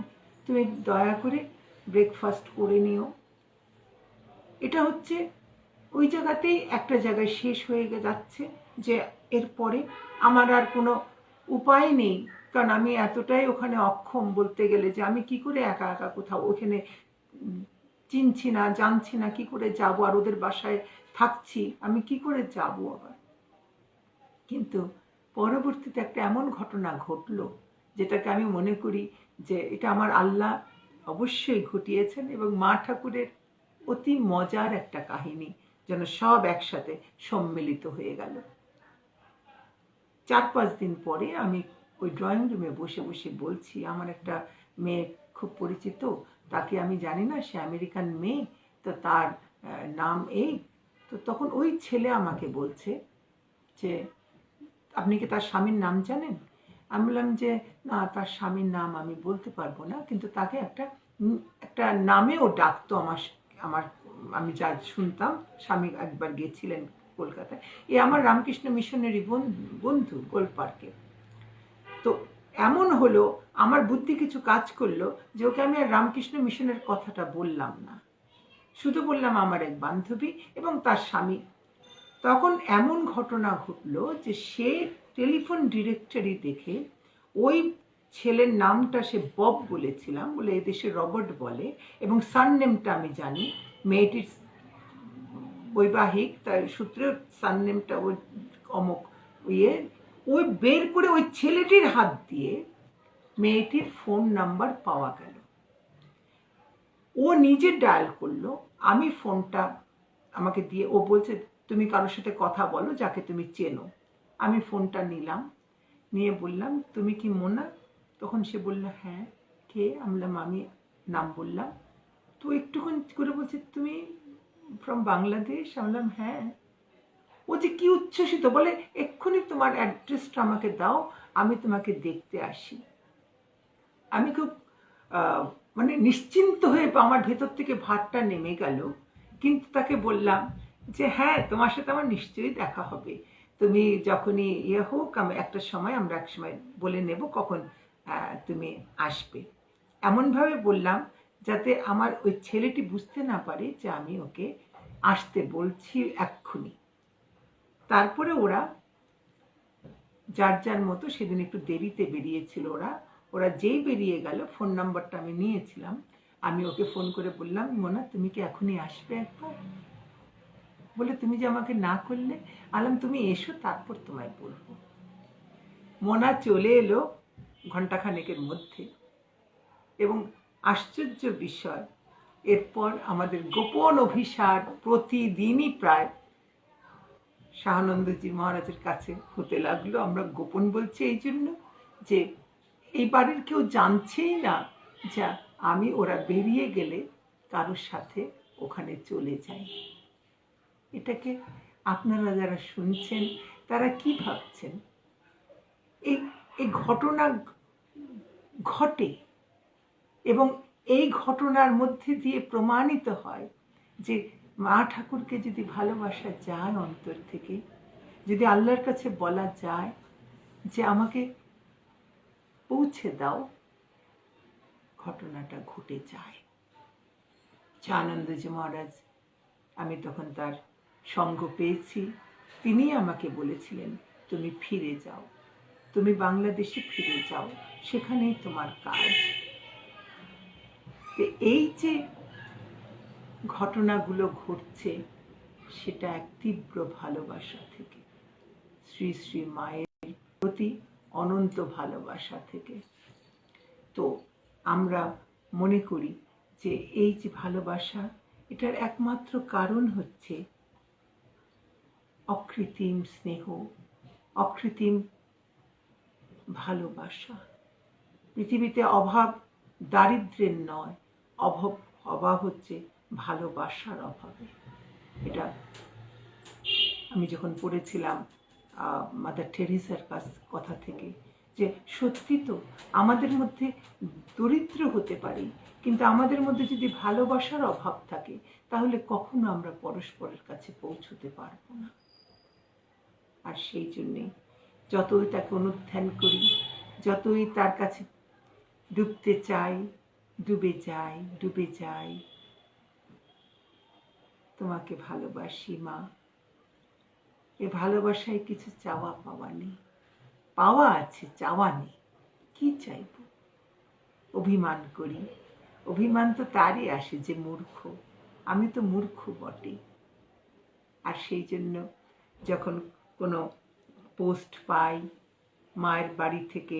তুমি দয়া করে ব্রেকফাস্ট করে নিও। এটা হচ্ছে ওই জায়গাতেই একটা জায়গায় শেষ হয়ে যাচ্ছে, যে এরপরে আমার আর কোনো উপায় নেই, কারণ আমি এতটাই ওখানে অক্ষম বলতে গেলে, যে আমি কি করে একা একা কোথাও ওখানে চিনছি না, জানছি না, কি করে যাব, আর ওদের বাসায় থাকছি, আমি কি করে যাব আবার? কিন্তু পরবর্তীতে একটা এমন ঘটনা ঘটলো, যেটাকে আমি মনে করি যে এটা আমার আল্লাহ অবশ্যই ঘটিয়েছেন, এবং মা ঠাকুরের অতি মজার একটা কাহিনী যেন সব একসাথে সম্মিলিত হয়ে গেল। 4-5 দিন পরে আমি ওই ড্রয়িং রুমে বসে বসে বলছি, আমার একটা মেয়ে খুব পরিচিত, তাকে আমি জানি না, সে আমেরিকান মেয়ে, তো তার নাম এই। তো তখন ওই ছেলে আমাকে বলছে যে, আপনি কি তার স্বামীর নাম জানেন? আমি বললাম যে, না, তার স্বামীর নাম আমি বলতে পারবো না, কিন্তু তাকে একটা নামেও ডাকতো আমার আমি যা শুনতাম। স্বামী একবার গিয়েছিলেন কলকাতায়, আমার রামকৃষ্ণ মিশনেরই বন্ধু গোলপার্কে। তো এমন হলো, আমার বুদ্ধি কিছু কাজ করলো, যে ওকে আমি আর রামকৃষ্ণ মিশনের কথাটা বললাম না, শুধু বললাম আমার এক বান্ধবী এবং তার স্বামী। তখন এমন ঘটনা ঘটলো যে সে টেলিফোন ডিরেক্টরি দেখে ওই ছেলের নামটা সে বব বলেছিলাম, বলে এদেশে রবার্ট বলে, এবং সারনেমটা আমি জানি, মেয়েটির বৈবাহিক, তার সূত্রে সারনেমটা ওই অমুক, ওই বের করে ওই ছেলেটির হাত দিয়ে মেয়েটির ফোন নাম্বার পাওয়া গেল। ও নিজে ডায়াল করলো, আমি ফোনটা আমাকে দিয়ে, ও বলছে, তুমি কারোর সাথে কথা বলো যাকে তুমি চেনো। আমি ফোনটা নিলাম, নিয়ে বললাম, তুমি কি মোনা? তখন সে বলল, হ্যাঁ, কে? আমি নাম বললাম। তো একটুক্ষণ করে বলছে, তুমি ফ্রম বাংলাদেশ? আমি বললাম, হ্যাঁ। ও যে কি উচ্ছ্বসিত, বলে, এক্ষুনি তোমার অ্যাড্রেসটা আমাকে দাও, আমি তোমাকে দেখতে আসি। আমি খুব মানে নিশ্চিন্ত হয়ে, আমার ভেতর থেকে ভারটা নেমে গেল। কিন্তু তাকে বললাম যে, হ্যাঁ, তোমার সাথে আমার নিশ্চয়ই দেখা হবে, তুমি যখনই হোক, আমি একটা সময়, আমরা এক সময় বলে নেব কখন তুমি আসবে। এমনভাবে বললাম যাতে আমার ওই ছেলেটি বুঝতে না পারে যে আমি ওকে আসতে বলছি এক্ষুনি। তারপরে ওরা যার যার মতো, সেদিন একটু দেরিতে বেরিয়েছিল ওরা যেই বেরিয়ে গেল, ফোন নাম্বারটা আমি নিয়েছিলাম, আমি ওকে ফোন করে বললাম, মোনা, তুমি কি এখনই আসবে একবার? বলে, তুমি যে আমাকে না করলে। আলাম, তুমি এসো, তারপর তোমায় বলবো। মোনা চলে এলো ঘণ্টাখানেকের মধ্যে, এবং আশ্চর্য বিষয়, এরপর আমাদের গোপন অভিসার প্রতিদিনই প্রায় শাহানন্দজি মহারাজের কাছে হতে লাগলো। আমরা গোপন বলছি এই জন্য যে এই বাড়ির কেউ জানছেই না যা আমি ওরা বেরিয়ে গেলে কারোর সাথে ওখানে চলে যাই। এটাকে আপনারা যারা শুনছেন তারা কি ভাবছেন? এই ঘটনা ঘটে, এবং এই ঘটনার মধ্যে দিয়ে প্রমাণিত হয় যে মা ঠাকুরকে যদি ভালোবাসা যায় অন্তর থেকে, যদি আল্লাহর কাছে বলা যায় যে আমাকে পৌঁছে দাও, ঘটনাটা ঘটে যায়। শাহানন্দজি মহারাজ, আমি তখন তার সঙ্গ পেয়েছি, তিনি আমাকে বলেছিলেন তুমি ফিরে যাও, তুমি বাংলাদেশে ফিরে যাও, সেখানেই তোমার কাজ। এই যে ঘটনাগুলো ঘটছে সেটা এক তীব্র ভালোবাসা থেকে, শ্রী শ্রী মায়ের প্রতি অনন্ত ভালোবাসা থেকে। তো আমরা মনে করি যে এই যে ভালোবাসা, এটার একমাত্র কারণ হচ্ছে অকৃত্রিম স্নেহ, অকৃত্রিম ভালোবাসা। পৃথিবীতে অভাব দারিদ্র্যের নয়, অভাব হচ্ছে ভালোবাসার অভাবে। এটা আমি যখন পড়েছিলাম মাদার টেরেসার কথা থেকে, যে সত্যি তো আমাদের মধ্যে দরিদ্র হতে পারি, কিন্তু আমাদের মধ্যে যদি ভালোবাসার অভাব থাকে তাহলে কখনো আমরা পরস্পরের কাছে পৌঁছতে পারবো না। আর সেই জন্যে যতই তাকে অনুধ্যান করি, যতই তার কাছে ডুবতে চাই, ডুবে যাই, ডুবে যাই। তোমাকে ভালোবাসি মা। এ ভালোবাসায় কিছু চাওয়া পাওয়া নেই, পাওয়া আছে, চাওয়া নেই। কি চাইব? অভিমান করি, অভিমান তো তারই আসে যে মূর্খ। আমি তো মূর্খ বটে। আর সেই জন্য যখন কোনো পোস্ট পাই মায়ের বাড়ি থেকে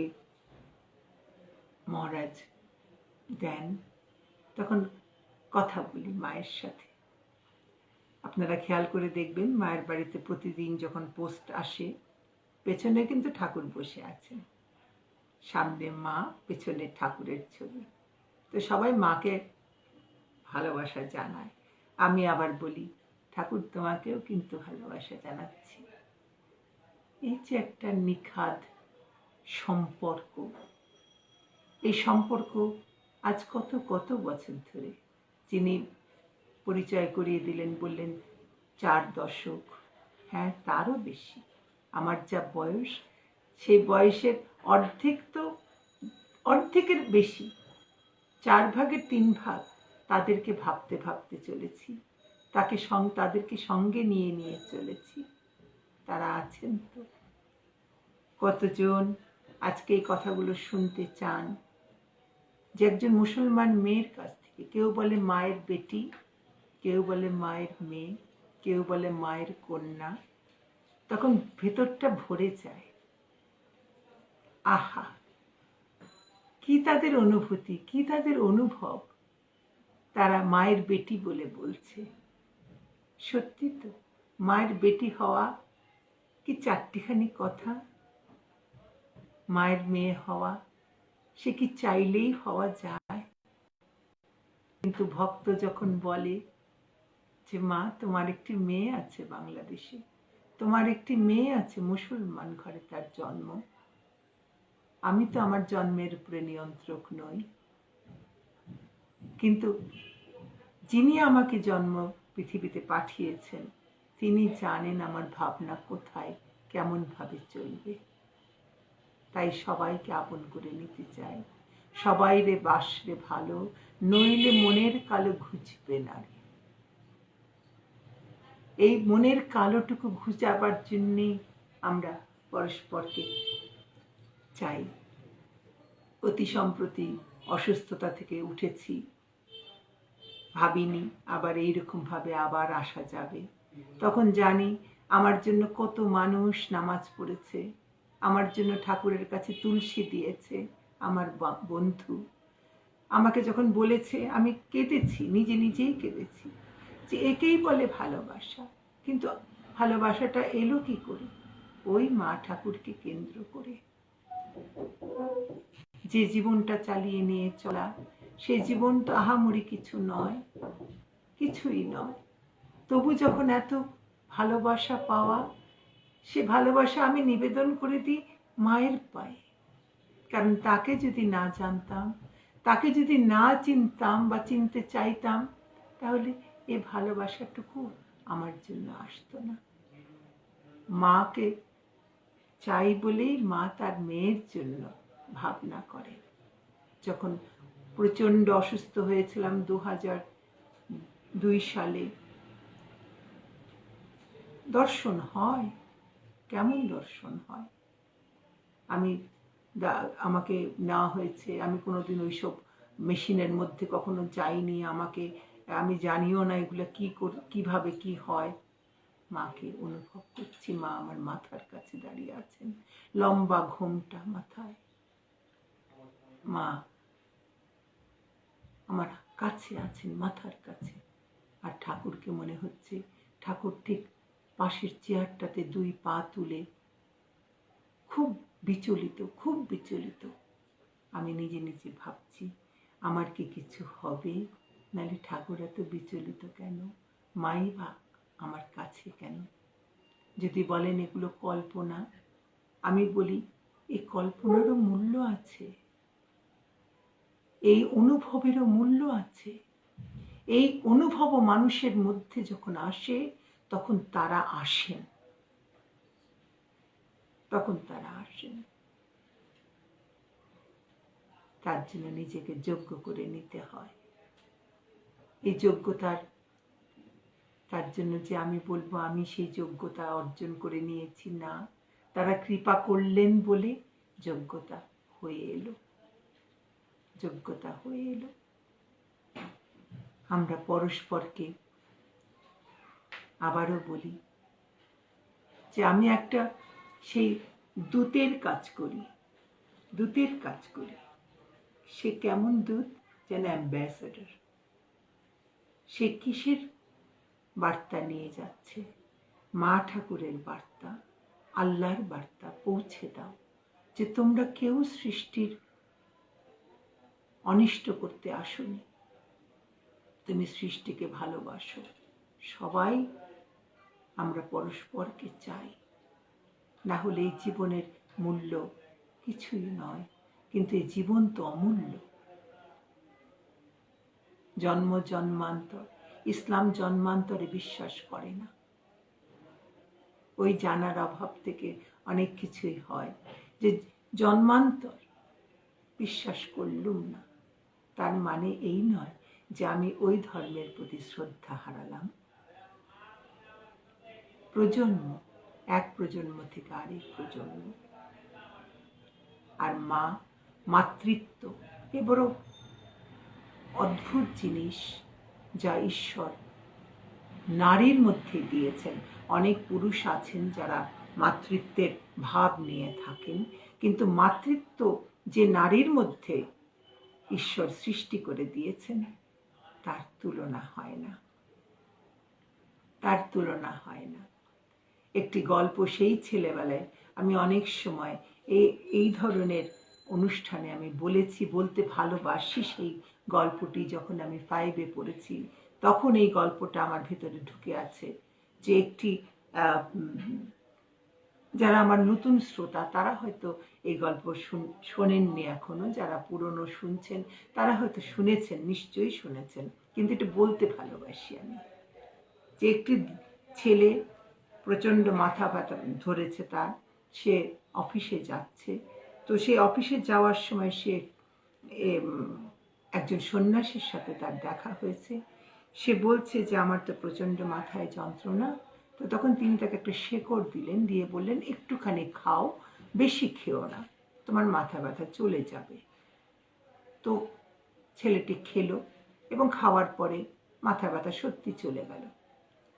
মহারাজ দেন, তখন কথা বলি মায়ের সাথে। আপনারা খেয়াল করে দেখবেন মায়ের বাড়িতে প্রতিদিন যখন পোস্ট আসে, পেছনে কিন্তু ঠাকুর বসে আছেন, সামনে মা, পেছনে ঠাকুরের ছবি। তো সবাই মাকে ভালোবাসা জানায়। আমি আবার বলি, ঠাকুর তোমাকেও কিন্তু ভালোবাসা জানাচ্ছি। এই যে একটা নিখাদ সম্পর্ক, এই সম্পর্ক আজ কত কত বছর ধরে, যিনি পরিচয় করিয়ে দিলেন বললেন 4 দশক, হ্যাঁ তারও বেশি। আমার যা বয়স, সেই বয়সের অর্ধেকের বেশি, 4 ভাগের 3 ভাগ তাদেরকে ভাবতে ভাবতে চলেছি, তাদেরকে সঙ্গে নিয়ে নিয়ে চলেছি। তারা আছেন তো? কতজন আজকে এই কথাগুলো শুনতে চান যে একজন মুসলমান মেয়ের কাছ থেকে, কেউ বলে মায়ের বেটি, কেউ বলে মায়ের মেয়ে, কেউ বলে মায়ের কন্যা, তখন ভেতরটা ভরে যায়। আহা, কি তাদের অনুভূতি, কি তাদের অনুভব, তারা মায়ের বেটি বলে বলছে। সত্যি তো, মায়ের বেটি হওয়া কি 4টিখানি কথা? মায়ের মেয়ে হওয়া, সে কি চাইলেই হওয়া যায়? কিন্তু ভক্ত যখন বলে যে মা তোমার একটি মেয়ে আছে বাংলাদেশে, তোমার একটি মেয়ে আছে মুসলমান ঘরে, তার জন্ম, আমি তো আমার জন্মের উপরে নিয়ন্ত্রক নই, কিন্তু যিনি আমাকে জন্ম পৃথিবীতে পাঠিয়েছেন তিনি জানেন আমার ভাবনা কোথায়, কেমন ভাবে চলবে। তাই সবাইকে আপন করে নিতে চাই। সবাই রে বাসরে ভালো, নইলে মনের কালো ঘুচবে না রে। এই মনের কালোটুকু ঘুচাবার জন্যেই আমরা পরস্পরকে চাই। অতি সম্প্রতি অসুস্থতা থেকে উঠেছি, ভাবিনি আবার এইরকম ভাবে আবার আসা যাবে। তখন জানি আমার জন্য কত মানুষ নামাজ পড়েছে, আমার জন্য ঠাকুরের কাছে তুলসী দিয়েছে আমার বন্ধু। আমাকে যখন বলেছে আমি কেঁদেছি, নিজে নিজেই কেঁদেছি যে একেই বলে ভালোবাসা। কিন্তু ভালোবাসাটা এলো কি করে? ওই মা ঠাকুরকে কেন্দ্র করে। যে জীবনটা চালিয়ে নিয়ে চলা, সেই জীবন তো আহামরি কিছু নয়, কিছুই নয়। তবু যখন এত ভালোবাসা পাওয়া, সে ভালোবাসা আমি নিবেদন করে দিই মায়ের পায়ে। কারণ তাকে যদি না জানতাম, তাকে যদি না চিনতাম বা চিনতে চাইতাম, তাহলে এ ভালোবাসাটুকু আমার জন্য আসতো না। মাকে চাই বলেই মা তার মেয়ের জন্য ভাবনা করে। যখন প্রচণ্ড অসুস্থ হয়েছিলাম 2002 সালে, দর্শন হয়, কেমন দর্শন হয়? আমাকে নেওয়া হয়েছে, আমি কোনোদিন ওইসব মেশিনের মধ্যে কখনো যাইনি, আমি জানিও না এগুলো কিভাবে কি হয়। মাকে অনুভব করছি, মা আমার মাথার কাছে দাঁড়িয়ে আছেন, লম্বা ঘোমটা মাথায়। মা আমার কাছে আছেন, মাথার কাছে। আর ঠাকুরকে মনে হচ্ছে ঠাকুর ঠিক পাশের চেয়ারটাতে 2 পা তুলে খুব বিচলিত, খুব বিচলিত। আমি নিজে নিজে ভাবছি আমার কি কিছু হবে? নাহলে ঠাকুর এত বিচলিত কেন? মাই বা আমার কাছে কেন? যদি বলেন এগুলো কল্পনা, আমি বলি এই কল্পনারও মূল্য আছে, এই অনুভবেরও মূল্য আছে। এই অনুভব মানুষের মধ্যে যখন আসে, তখন তারা আসেন, তার জন্য নিজেকে যোগ্য করে নিতে হয়। এই যোগ্যতার, তার জন্য যে আমি বলবো আমি সেই যোগ্যতা অর্জন করে নিয়েছি, না, তারা কৃপা করলেন বলে যোগ্যতা হয়ে এলো, যোগ্যতা হয়ে এলো। আমরা পরস্পরকে আবারও বলি যে আমি একটা সেই দূতের কাজ করি, দূতের কাজ করি। সে কেমন দূত? যেন অ্যাম্বাসেডর। সে কিসের বার্তা নিয়ে যাচ্ছে? মা ঠাকুরের বার্তা, আল্লাহর বার্তা পৌঁছে দাও যে তোমরা কেউ সৃষ্টির অনিষ্ট করতে আসোনি, তুমি সৃষ্টিকে ভালোবাসো। সবাই আমরা পরস্পরকে চাই, না হলে এই জীবনের মূল্য কিছুই নয়। কিন্তু এই জীবন তো অমূল্য। জন্ম জন্মান্তর, ইসলাম জন্মান্তরে বিশ্বাস করে না। ওই জানার অভাব থেকে অনেক কিছুই হয় যে জন্মান্তর বিশ্বাস করলুম না, তার মানে এই নয় যে আমি ওই ধর্মের প্রতি শ্রদ্ধা হারালাম। প্রজন্ম, এক প্রজন্ম থেকে আরেক প্রজন্ম। আর মা, মাতৃত্ব এ বড় অদ্ভুত জিনিস যা ঈশ্বর নারীর মধ্যে দিয়েছেন। অনেক পুরুষ আছেন যারা মাতৃত্বের ভাব নিয়ে থাকেন, কিন্তু মাতৃত্ব যে নারীর মধ্যে ঈশ্বর সৃষ্টি করে দিয়েছেন, তার তুলনা হয় না, তার তুলনা হয় না। একটি গল্প সেই ছেলেবেলায় আমি অনেক সময় এই ধরনের অনুষ্ঠানে আমি বলতে ভালোবাসি। সেই গল্পটি যখন আমি 5-এ পড়েছি, তখন এই গল্পটা আমার ভেতরে ঢুকে আছে। যে একটি যারা আমার নতুন শ্রোতা তারা হয়তো এই গল্প শোনেননি এখনো, যারা পুরনো শুনছেন তারা হয়তো শুনেছেন, নিশ্চয়ই শুনেছেন, কিন্তু এটা বলতে ভালোবাসি আমি। যে একটি ছেলে প্রচণ্ড মাথা ব্যথা ধরেছে তার, সে অফিসে যাচ্ছে। তো সে অফিসে যাওয়ার সময় সে একজন সন্ন্যাসীর সাথে তার দেখা হয়েছে। সে বলছে যে আমার তো প্রচণ্ড মাথায় যন্ত্রণা। তো তখন তিনি তাকে একটা শেকড় দিলেন, দিয়ে বললেন একটুখানি খাও, বেশি খেও না, তোমার মাথা ব্যথা চলে যাবে। তো ছেলেটি খেলো এবং খাওয়ার পরে মাথা ব্যথা সত্যি চলে গেল।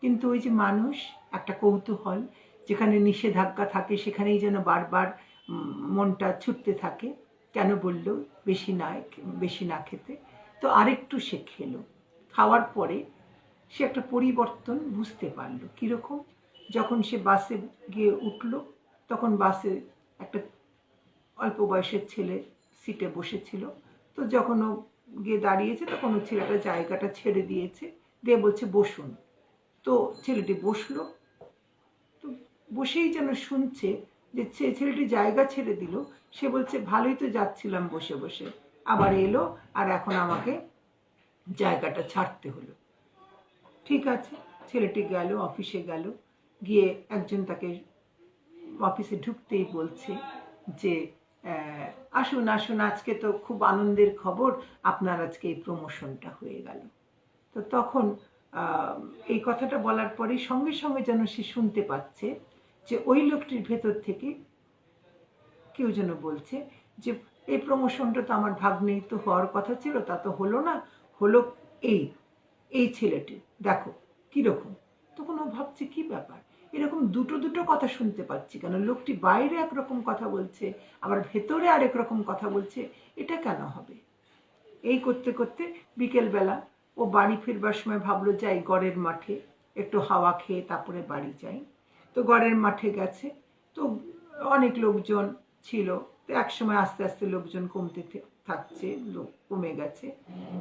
কিন্তু ওই যে মানুষ, একটা কৌতূহল, যেখানে নিষেধাজ্ঞা থাকে সেখানেই যেন বারবার মনটা ছুটতে থাকে, কেন বললো বেশি না খেতে। তো আরেকটু সে খেলো। খাওয়ার পরে সে একটা পরিবর্তন বুঝতে পারলো। কীরকম? যখন সে বাসে গিয়ে উঠলো, তখন বাসে একটা অল্প বয়সের ছেলে সিটে বসেছিল। তো যখন ও গিয়ে দাঁড়িয়েছে, তখন ও ছেলেটা জায়গাটা ছেড়ে দিয়েছে, দিয়ে বলছে বসুন। তো ছেলেটি বসলো। তো বসেই যেন শুনছে যে ছেলেটি জায়গা ছেড়ে দিল। সে বলছে ভালোই তো যাচ্ছিলাম বসে বসে, আবার এলো আর এখন আমাকে জায়গাটা ছাড়তে হলো। ঠিক আছে, ছেলেটি গেল, অফিসে গেল, গিয়ে একজন তাকে অফিসে ঢুকতেই বলছে যে আসুন আসুন, আজকে তো খুব আনন্দের খবর, আপনার আজকে এই প্রমোশনটা হয়ে গেল। তো তখন এই কথাটা বলার পরে সঙ্গে সঙ্গে যেন সে শুনতে পাচ্ছে যে ওই লোকটির ভেতর থেকে কেউ যেন বলছে যে এই প্রমোশনটা তো আমার ভাগ্নেই তো হওয়ার কথা ছিল, তা তো হলো না, হলো এই ছেলেটি, দেখো কিরকম। তখন ও ভাবছে কি ব্যাপার, এরকম দুটো কথা শুনতে পাচ্ছি কেন? লোকটি বাইরে একরকম কথা বলছে, আবার ভেতরে আরেক রকম কথা বলছে, এটা কেন হবে? এই করতে করতে বিকেলবেলা ও বাড়ি ফিরবার সময় ভাবলো যাই গড়ের মাঠে একটু হাওয়া খেয়ে তারপরে বাড়ি যাই। তো গড়ের মাঠে গেছে, তো অনেক লোকজন ছিল। তো একসময় আস্তে আস্তে লোকজন কমতে থাকছে, লোক কমে গেছে।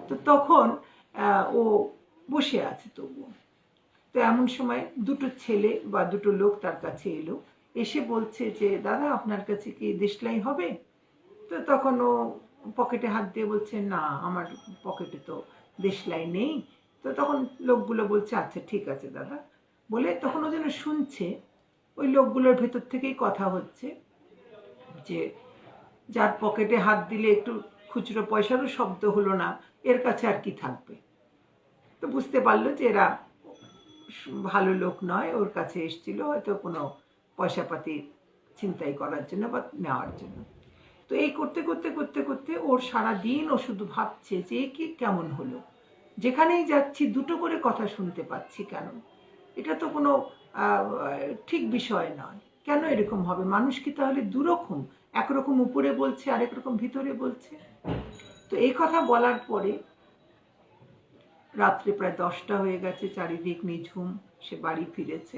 তো তখন ও বসে আছে তবুও। তো এমন সময় দুটো ছেলে বা দুটো লোক তার কাছে এলো, এসে বলছে যে দাদা আপনার কাছে কি দেশলাই হবে? তো তখন ও পকেটে হাত দিয়ে বলছে না, আমার পকেটে তো দেশলাই নেই। তো তখন লোকগুলো বলছে আচ্ছা ঠিক আছে দাদা, বলে তখন ও যেন শুনছে ওই লোকগুলোর ভেতর থেকেই কথা হচ্ছে যে যার পকেটে হাত দিলে একটু খুচরো পয়সারও শব্দ হলো না, এর কাছে আর কি থাকবে। তো বুঝতে পারলো যে এরা ভালো লোক নয়, ওর কাছে এসেছিল হয়তো কোনো পয়সাপাতি ছিনতাই করার জন্য বা নেওয়ার জন্য। তো এই করতে করতে করতে করতে ওর সারা দিন ও শুধু ভাবছে যে কি কেমন হলো, যেখানেই যাচ্ছি দুটো করে কথা শুনতে পাচ্ছি কেন? এটা তো কোনো ঠিক বিষয় নয়। কেন এরকম হবে? মানুষ কি তাহলে দুরকম? একরকম উপরে বলছে, আরেক রকম ভিতরে বলছে। তো এই কথা বলার পরে রাত্রে প্রায় 10টা হয়ে গেছে, চারিদিক নিঝুম। সে বাড়ি ফিরেছে।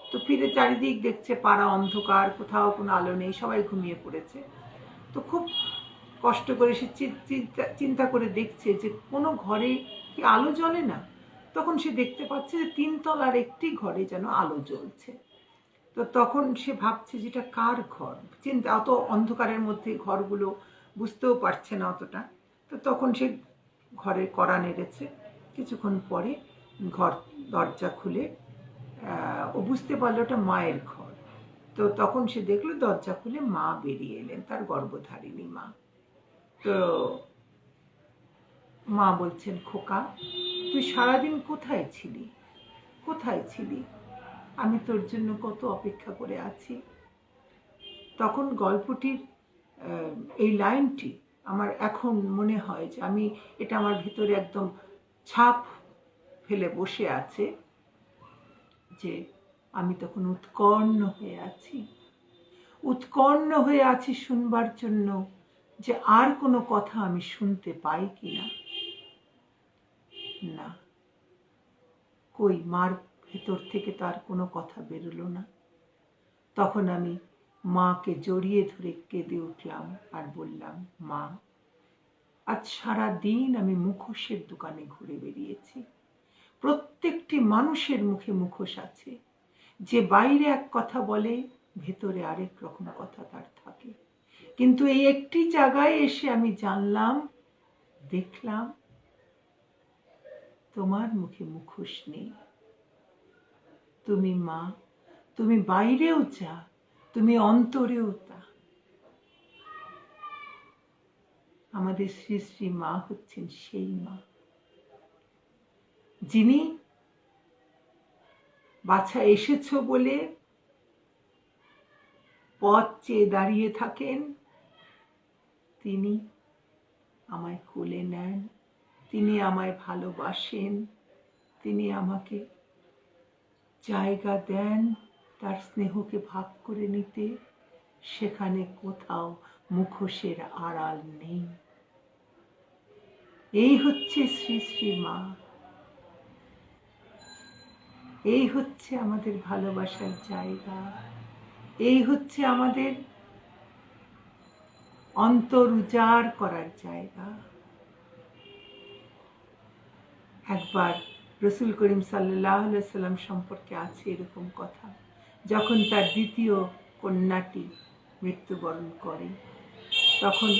তো ফিরে চারিদিক দেখছে পাড়া অন্ধকার, কোথাও কোনো আলো নেই, সবাই ঘুমিয়ে পড়েছে। তো খুব কষ্ট করে সে চিন্তা করে দেখছে যে কোনো ঘরে কি আলো জ্বলে না। তখন সে দেখতে পাচ্ছে যে 3 তলার একটি ঘরে যেন আলো জ্বলছে। তো তখন সে ভাবছে যেটা কার ঘর, চিন্তা অত অন্ধকারের মধ্যে ঘরগুলো বুঝতেও পারছে না অতটা। তো তখন সে ঘরের কড়া নেড়েছে। কিছুক্ষণ পরে ঘর দরজা খুলে ও বুঝতে পারলো ওটা মায়ের ঘর। তো তখন সে দেখলো দরজা খুলে মা বেরিয়ে এলেন, তার গর্ভধারিণী মা। তো মা বলছেন খোকা, তুই সারাদিন কোথায় ছিলি? কোথায় ছিলি? আমি তোর জন্য কত অপেক্ষা করে আছি। তখন গল্পটির এই লাইনটি আমার এখন মনে হয় যে আমি এটা আমার ভিতরে একদম ছাপ ফেলে বসে আছে যে আমি তখন উৎকণ্ঠ হয়ে আছি, উৎকণ্ঠ হয়ে আছি শুনবার জন্য যে আর কোনো কথা আমি শুনতে পাই কিনা। না, কই মার ভেতর থেকে তার কোনো কথা বেরোলো না। তখন আমি মাকে জড়িয়ে ধরে কেঁদে উঠলাম আর বললাম, মা আজ সারা দিন আমি মুখোশের দোকানে ঘুরে বেরিয়েছি। প্রত্যেকটি মানুষের মুখে মুখোশ আছে, যে বাইরে এক কথা বলে ভেতরে আরেক রকম কথা তার থাকে। কিন্তু এই একটি জায়গায় এসে আমি জানলাম, দেখলাম তোমার মুখে মুখোশ নেই। তুমি মা, তুমি বাইরেও যা, তুমি অন্তরেও তা। আমাদের শ্রী শ্রী মা হচ্ছেন সেই মা যিনি বাছা এসেছো বলে পথ চেয়ে দাঁড়িয়ে থাকেন। তিনি আমায় কোলে নেন, তিনি আমায় ভালোবাসেন, তিনি আমাকে জায়গা দেন তার স্নেহকে ভাগ করে নিতে, সেখানে কোথাও মুখোশের আড়াল নেই। এই হচ্ছে শ্রী শ্রী মা, এই হচ্ছে আমাদের ভালোবাসার জায়গা, এই হচ্ছে আমাদের অন্তর উজাড় করার জায়গা। একবার রসুল করিম সাল্লাল্লাহু আলাইহি সাল্লাম সম্পর্কে আছে এরকম কথা, যখন তার দ্বিতীয় কন্যাটি মৃত্যুবরণ করে, তখন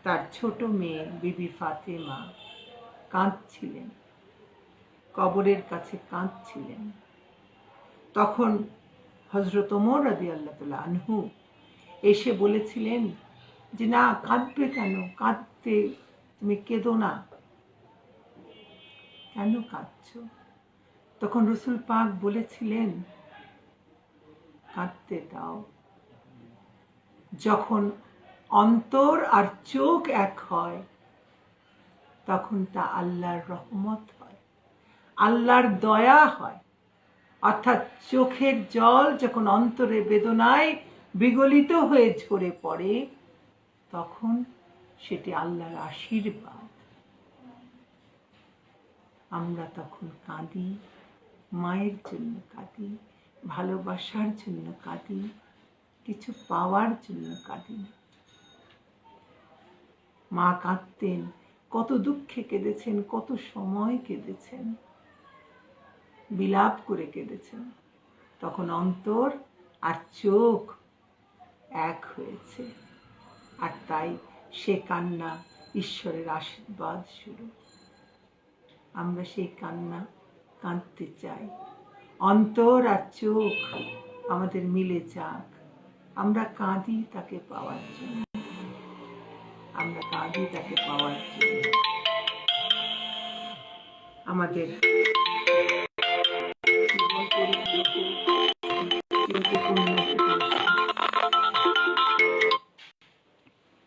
তার ছোট মেয়ে বিবি ফাতেমা কাঁদছিলেন, কবরের কাছে কাঁদছিলেন। তখন হযরত ওমর রাদিয়াল্লাহু তাআলা আনহু এসে বলেছিলেন যে, না, কাঁদবে কেন, কাঁদতে তুমি কেঁদো না, কেন কাঁদছো? তখন রসুল পাক বলেছিলেন, কাঁদতে দাও। যখন অন্তর আর চোখ এক হয়, তখন তা আল্লাহর রহমত হয়, আল্লাহর দয়া হয়। অর্থাৎ চোখের জল যখন অন্তরে বেদনায় বিগলিত হয়ে ঝরে পড়ে, তখন সেটি আল্লাহর আশীর্বাদ। আমরা তখন কাঁদি, মায়ের জন্য কাঁদি, ভালোবাসার জন্য কাঁদি, কিছু পাওয়ার জন্য কাঁদি না। মা কাঁদতেন, কত দুঃখে কেঁদেছেন, কত সময় কেঁদেছেন, বিলাপ করে কেঁদেছেন। তখন অন্তর আর চোখ এক হয়েছে, আর তাই সে কান্না ঈশ্বরের আশীর্বাদ শুরু। আমরা সেই কান্না কাঁদতে চাই, অন্তর আর চোখ আমাদের মিলে যাক। আমরা কাঁদি তাকে পাওয়ার জন্য, আমরা কাঁদি তাকে পাওয়ার জন্য। আমাদের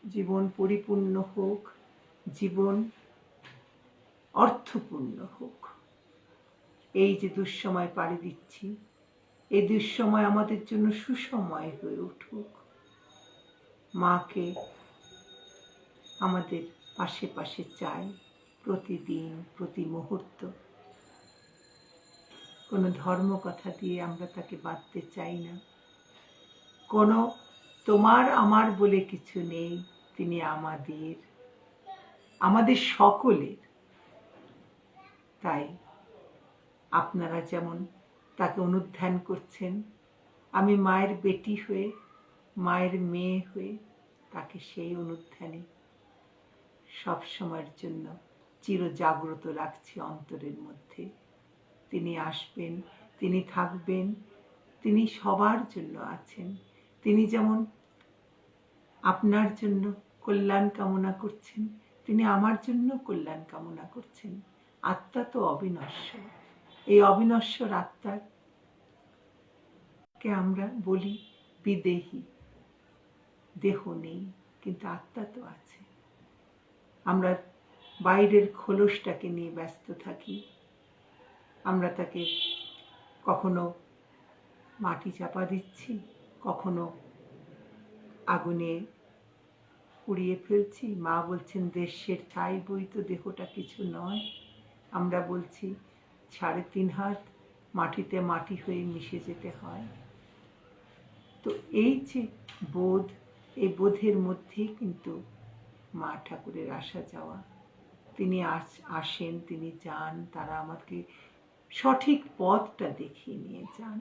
জীবন পরিপূর্ণ হোক, জীবন অর্থপূর্ণ হোক। এই যে দুঃসময় পাড়ি দিচ্ছি, এই দুঃসময় আমাদের জন্য সুসময় হয়ে উঠুক। মাকে আমাদের পাশে পাশে চাই, প্রতিদিন, প্রতি মুহূর্ত। কোনো ধর্ম কথা দিয়ে আমরা তাকে বাঁধতে চাই না। কোনো তোমার আমার বলে কিছু নেই, তিনি আমাদের সকলের। তাই আপনারা যেমন তাকে অনুধ্যান করছেন, আমি মায়ের বেটি হয়ে, মায়ের মেয়ে হয়ে তাকে সেই অনুধ্যানে সব সময়ের জন্য চিরজাগ্রত রাখছি অন্তরের মধ্যে। তিনি আসবেন, তিনি থাকবেন, তিনি সবার জন্য আছেন। তিনি যেমন আপনার জন্য কল্যাণ কামনা করছেন, তিনি আমার জন্য কল্যাণ কামনা করছেন। আত্মা তো অবিনশ্বর, এই অবিনশ্বর আত্মাকে আমরা বলি বিদেহী। দেহ নেই, কিন্তু আত্মা তো আছে। আমরা বাইরের খোলসটাকে নিয়ে ব্যস্ত থাকি, আমরা তাকে কখনো মাটি চাপা দিচ্ছি, কখনো আগুনে পুড়িয়ে ফেলছি। মা বলছেন দেশের ছাই বই তো দেহটা কিছু নয়। আমরা বলছি 3.5 হাত মাটিতে মাটি হয়ে মিশে যেতে হয়। তো এই যে বোধ, এই বোধের মধ্যেই কিন্তু মা ঠাকুরের আসা যাওয়া। তিনি আসেন, তিনি যান, তারা আমাকে সঠিক পথটা দেখিয়ে নিয়ে যান।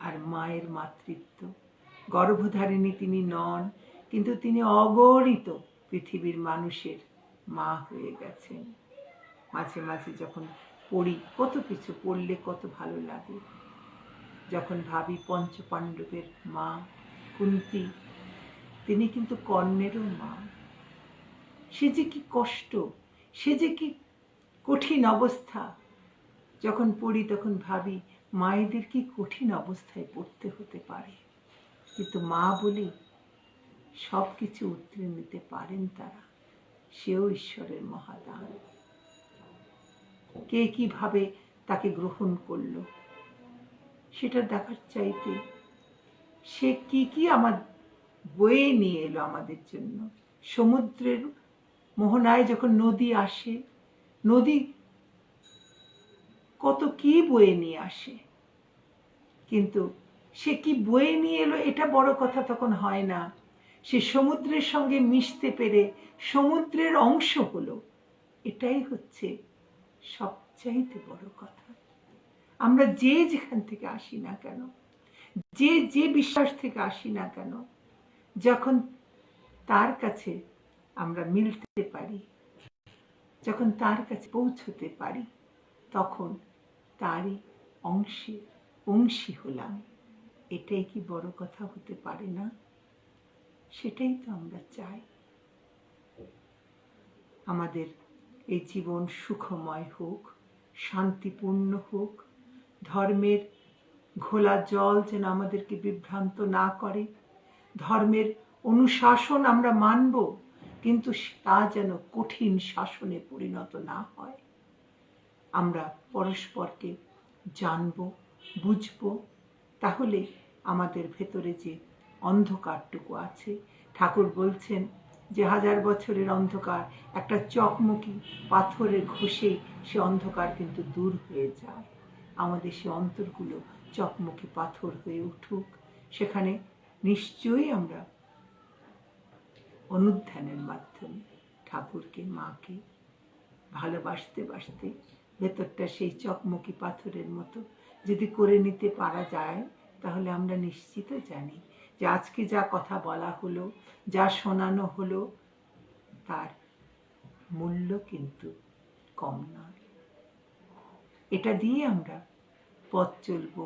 আর মায়ের মাতৃত্ব, গর্ভধারিণী তিনি নন, কিন্তু তিনি অগণিত পৃথিবীর মানুষের মা হয়ে গেছেন। মাঝে মাঝে যখন পড়ি, কত কিছু পড়লে কত ভালো লাগে। যখন ভাবি পঞ্চপাণ্ডবের মা কুন্তী, তিনি কিন্তু কর্ণেরও মা। সে যে কি কষ্ট, সে যে কি কঠিন অবস্থা। যখন পড়ি তখন ভাবি মায়েদের কি কঠিন অবস্থায় পড়তে হতে পারে, কিন্তু মা বলে সব কিছু উতরে নিতে পারেন তারা। সেও ঈশ্বরের মহাদান। কে কিভাবে তাকে গ্রহণ করলো সেটা দেখার চাইতে সে কি কি আমার বয়ে নিয়ে এলো আমাদের জন্য। সমুদ্রের মোহনায় যখন নদী আসে, নদী কত কি বয়ে নিয়ে আসে, কিন্তু সে কি বয়ে নিয়ে এলো এটা বড় কথা তখন হয় না। সে সমুদ্রের সঙ্গে মিশতে পেরে সমুদ্রের অংশ হলো, এটাই হচ্ছে সবচাইতে বড় কথা। আমরা যে যেখান থেকে আসি না কেন, যে যে বিশ্বাস থেকে আসি না কেন, যখন তার কাছে আমরা মিলতে পারি, যখন তার কাছে পৌঁছতে পারি, তখন তারই অংশী হলাম। এটাই কি বড় কথা হতে পারে না? সেটাই তো আমরা চাই। আমাদের এই জীবন সুখময় হোক, শান্তিপূর্ণ হোক, ধর্মের ঘোলা জল যেন আমাদেরকে বিভ্রান্ত না করে, ধর্মের অনুশাসন আমরা মানব, কিন্তু তা যেন কঠিন শাসনে পরিণত না হয়। আমরা পরস্পরকে জানব, বুঝব, তাহলে আমাদের ভেতরে যে অন্ধকারটুকু আছে, ঠাকুর বলছেন যে 1000 বছরের অন্ধকার একটা চকমকি পাথরে ঘষেই সে অন্ধকার কিন্তু দূর হয়ে যায়। আমাদের সে অন্তরগুলো চকমকি পাথর হয়ে উঠুক, সেখানে নিশ্চয়ই আমরা অনুধ্যানের মাধ্যমে ঠাকুরকে, মাকে ভালোবাসতে বাসতে ভেতরটা সেই চকমকি পাথরের মতো যদি করে নিতে পারা যায়, তাহলে আমরা নিশ্চিত জানি যে আজকে যা কথা বলা হলো, যা শোনানো হলো, তার মূল্য কিন্তু কম নয়। এটা দিয়ে আমরা পথ চলব,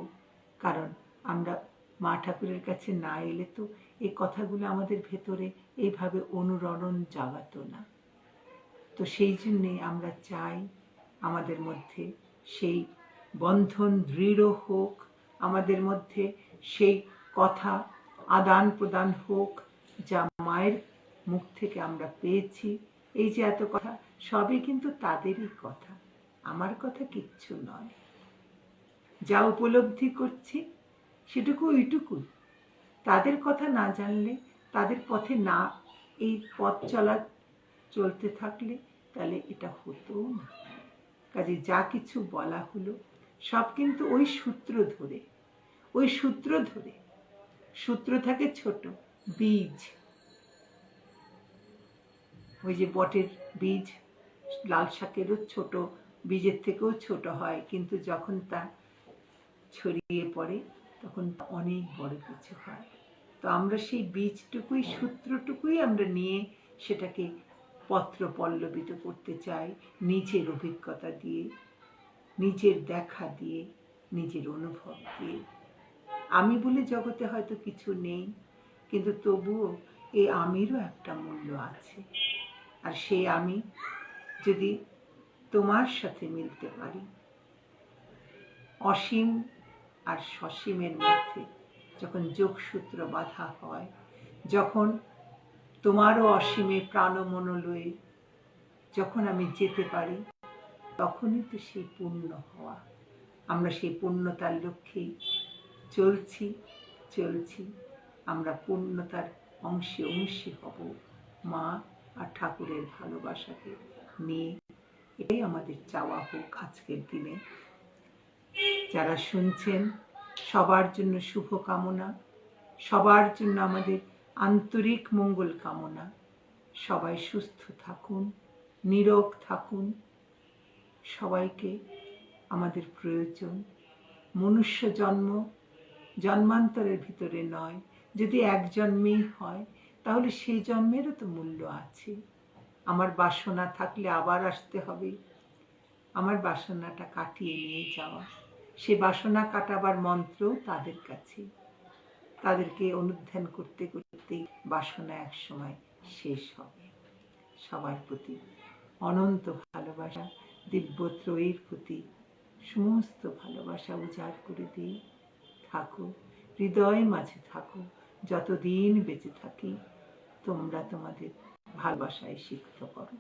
কারণ আমরা মা ঠাকুরের কাছে না এলে তো এই কথাগুলো আমাদের ভেতরে এইভাবে অনুরণন জাগাতো না। তো সেই জন্যে আমরা চাই আমাদের মধ্যে সেই বন্ধন দৃঢ় হোক, আমাদের মধ্যে সেই কথা আদান প্রদান হোক যা মায়ের মুখ থেকে আমরা পেয়েছি। এই যে এত কথা, সবই কিন্তু তাদেরই কথা, আমার কথা কিচ্ছু নয়। যা উপলব্ধি করছি সেটুকু ওইটুকু। তাদের কথা না জানলে, তাদের পথে না এই পথ চলতে থাকলে তাহলে এটা হতো না। কাজে যা কিছু বলা হলো সব কিন্তু ওই সূত্র ধরে, ওই সূত্র ধরে। সূত্র থাকে ছোট বীজ, ওই যে বটের বীজ, লাল শাকেরও ছোট বীজের থেকেও ছোট হয়, কিন্তু যখন তা ছড়িয়ে পড়ে তখন অনেক বড় কিছু হয়। তো আমরা সেই বীজটুকুই, সূত্রটুকুই আমরা নিয়ে সেটাকে পত্র পল্লবিত করতে চাই, নিজের অভিজ্ঞতা দিয়ে, নিজের দেখা দিয়ে, নিজের অনুভব দিয়ে। আমি বলে জগতে হয়তো কিছু নেই, কিন্তু তবুও এই আমিরও একটা মূল্য আছে। আর সেই আমি যদি তোমার সাথে মিলতে পারি, অসীম আর সসীমের মধ্যে যখন যোগসূত্র বাঁধা হয়, যখন তোমারও অসীমে প্রাণ মন লয়ে যখন আমি যেতে পারি, তখনই তো সেই পূর্ণ হওয়া। আমরা সেই পূর্ণতার লক্ষ্যেই চলছি। আমরা পূর্ণতার অংশী হব মা আর ঠাকুরের ভালোবাসাকে নিয়ে। এটাই আমাদের চাওয়া হোক আজকের দিনে। যারা শুনছেন সবার জন্য শুভ কামনা, সবার জন্য আমাদের আন্তরিক মঙ্গল কামনা। সবাই সুস্থ থাকুন, নীরোগ থাকুন। সবাইকে আমাদের প্রয়োজন। মনুষ্য জন্মান্তরের ভিতরে নয়, যদি এক জন্মেই হয় তাহলে সেই জন্মেরও তো মূল্য আছে। আমার বাসনা থাকলে আবার আসতে হবে, আমার বাসনাটা কাটিয়ে নিয়ে যাওয়া। সে বাসনা কাটাবার মন্ত্র তাদের কাছে, তাদেরকে অনুধ্যান করতে করতে বাসনা এক সময় শেষ হবে। সবার প্রতি অনন্ত ভালোবাসা, দিব্যত্রয়ীর প্রতি সমস্ত ভালোবাসা উজাড় করে দিয়ে থাকো, হৃদয় মাঝে থাকো। যতদিন বেঁচে থাকি তোমরা তোমাদের ভালোবাসায় সিক্ত করো।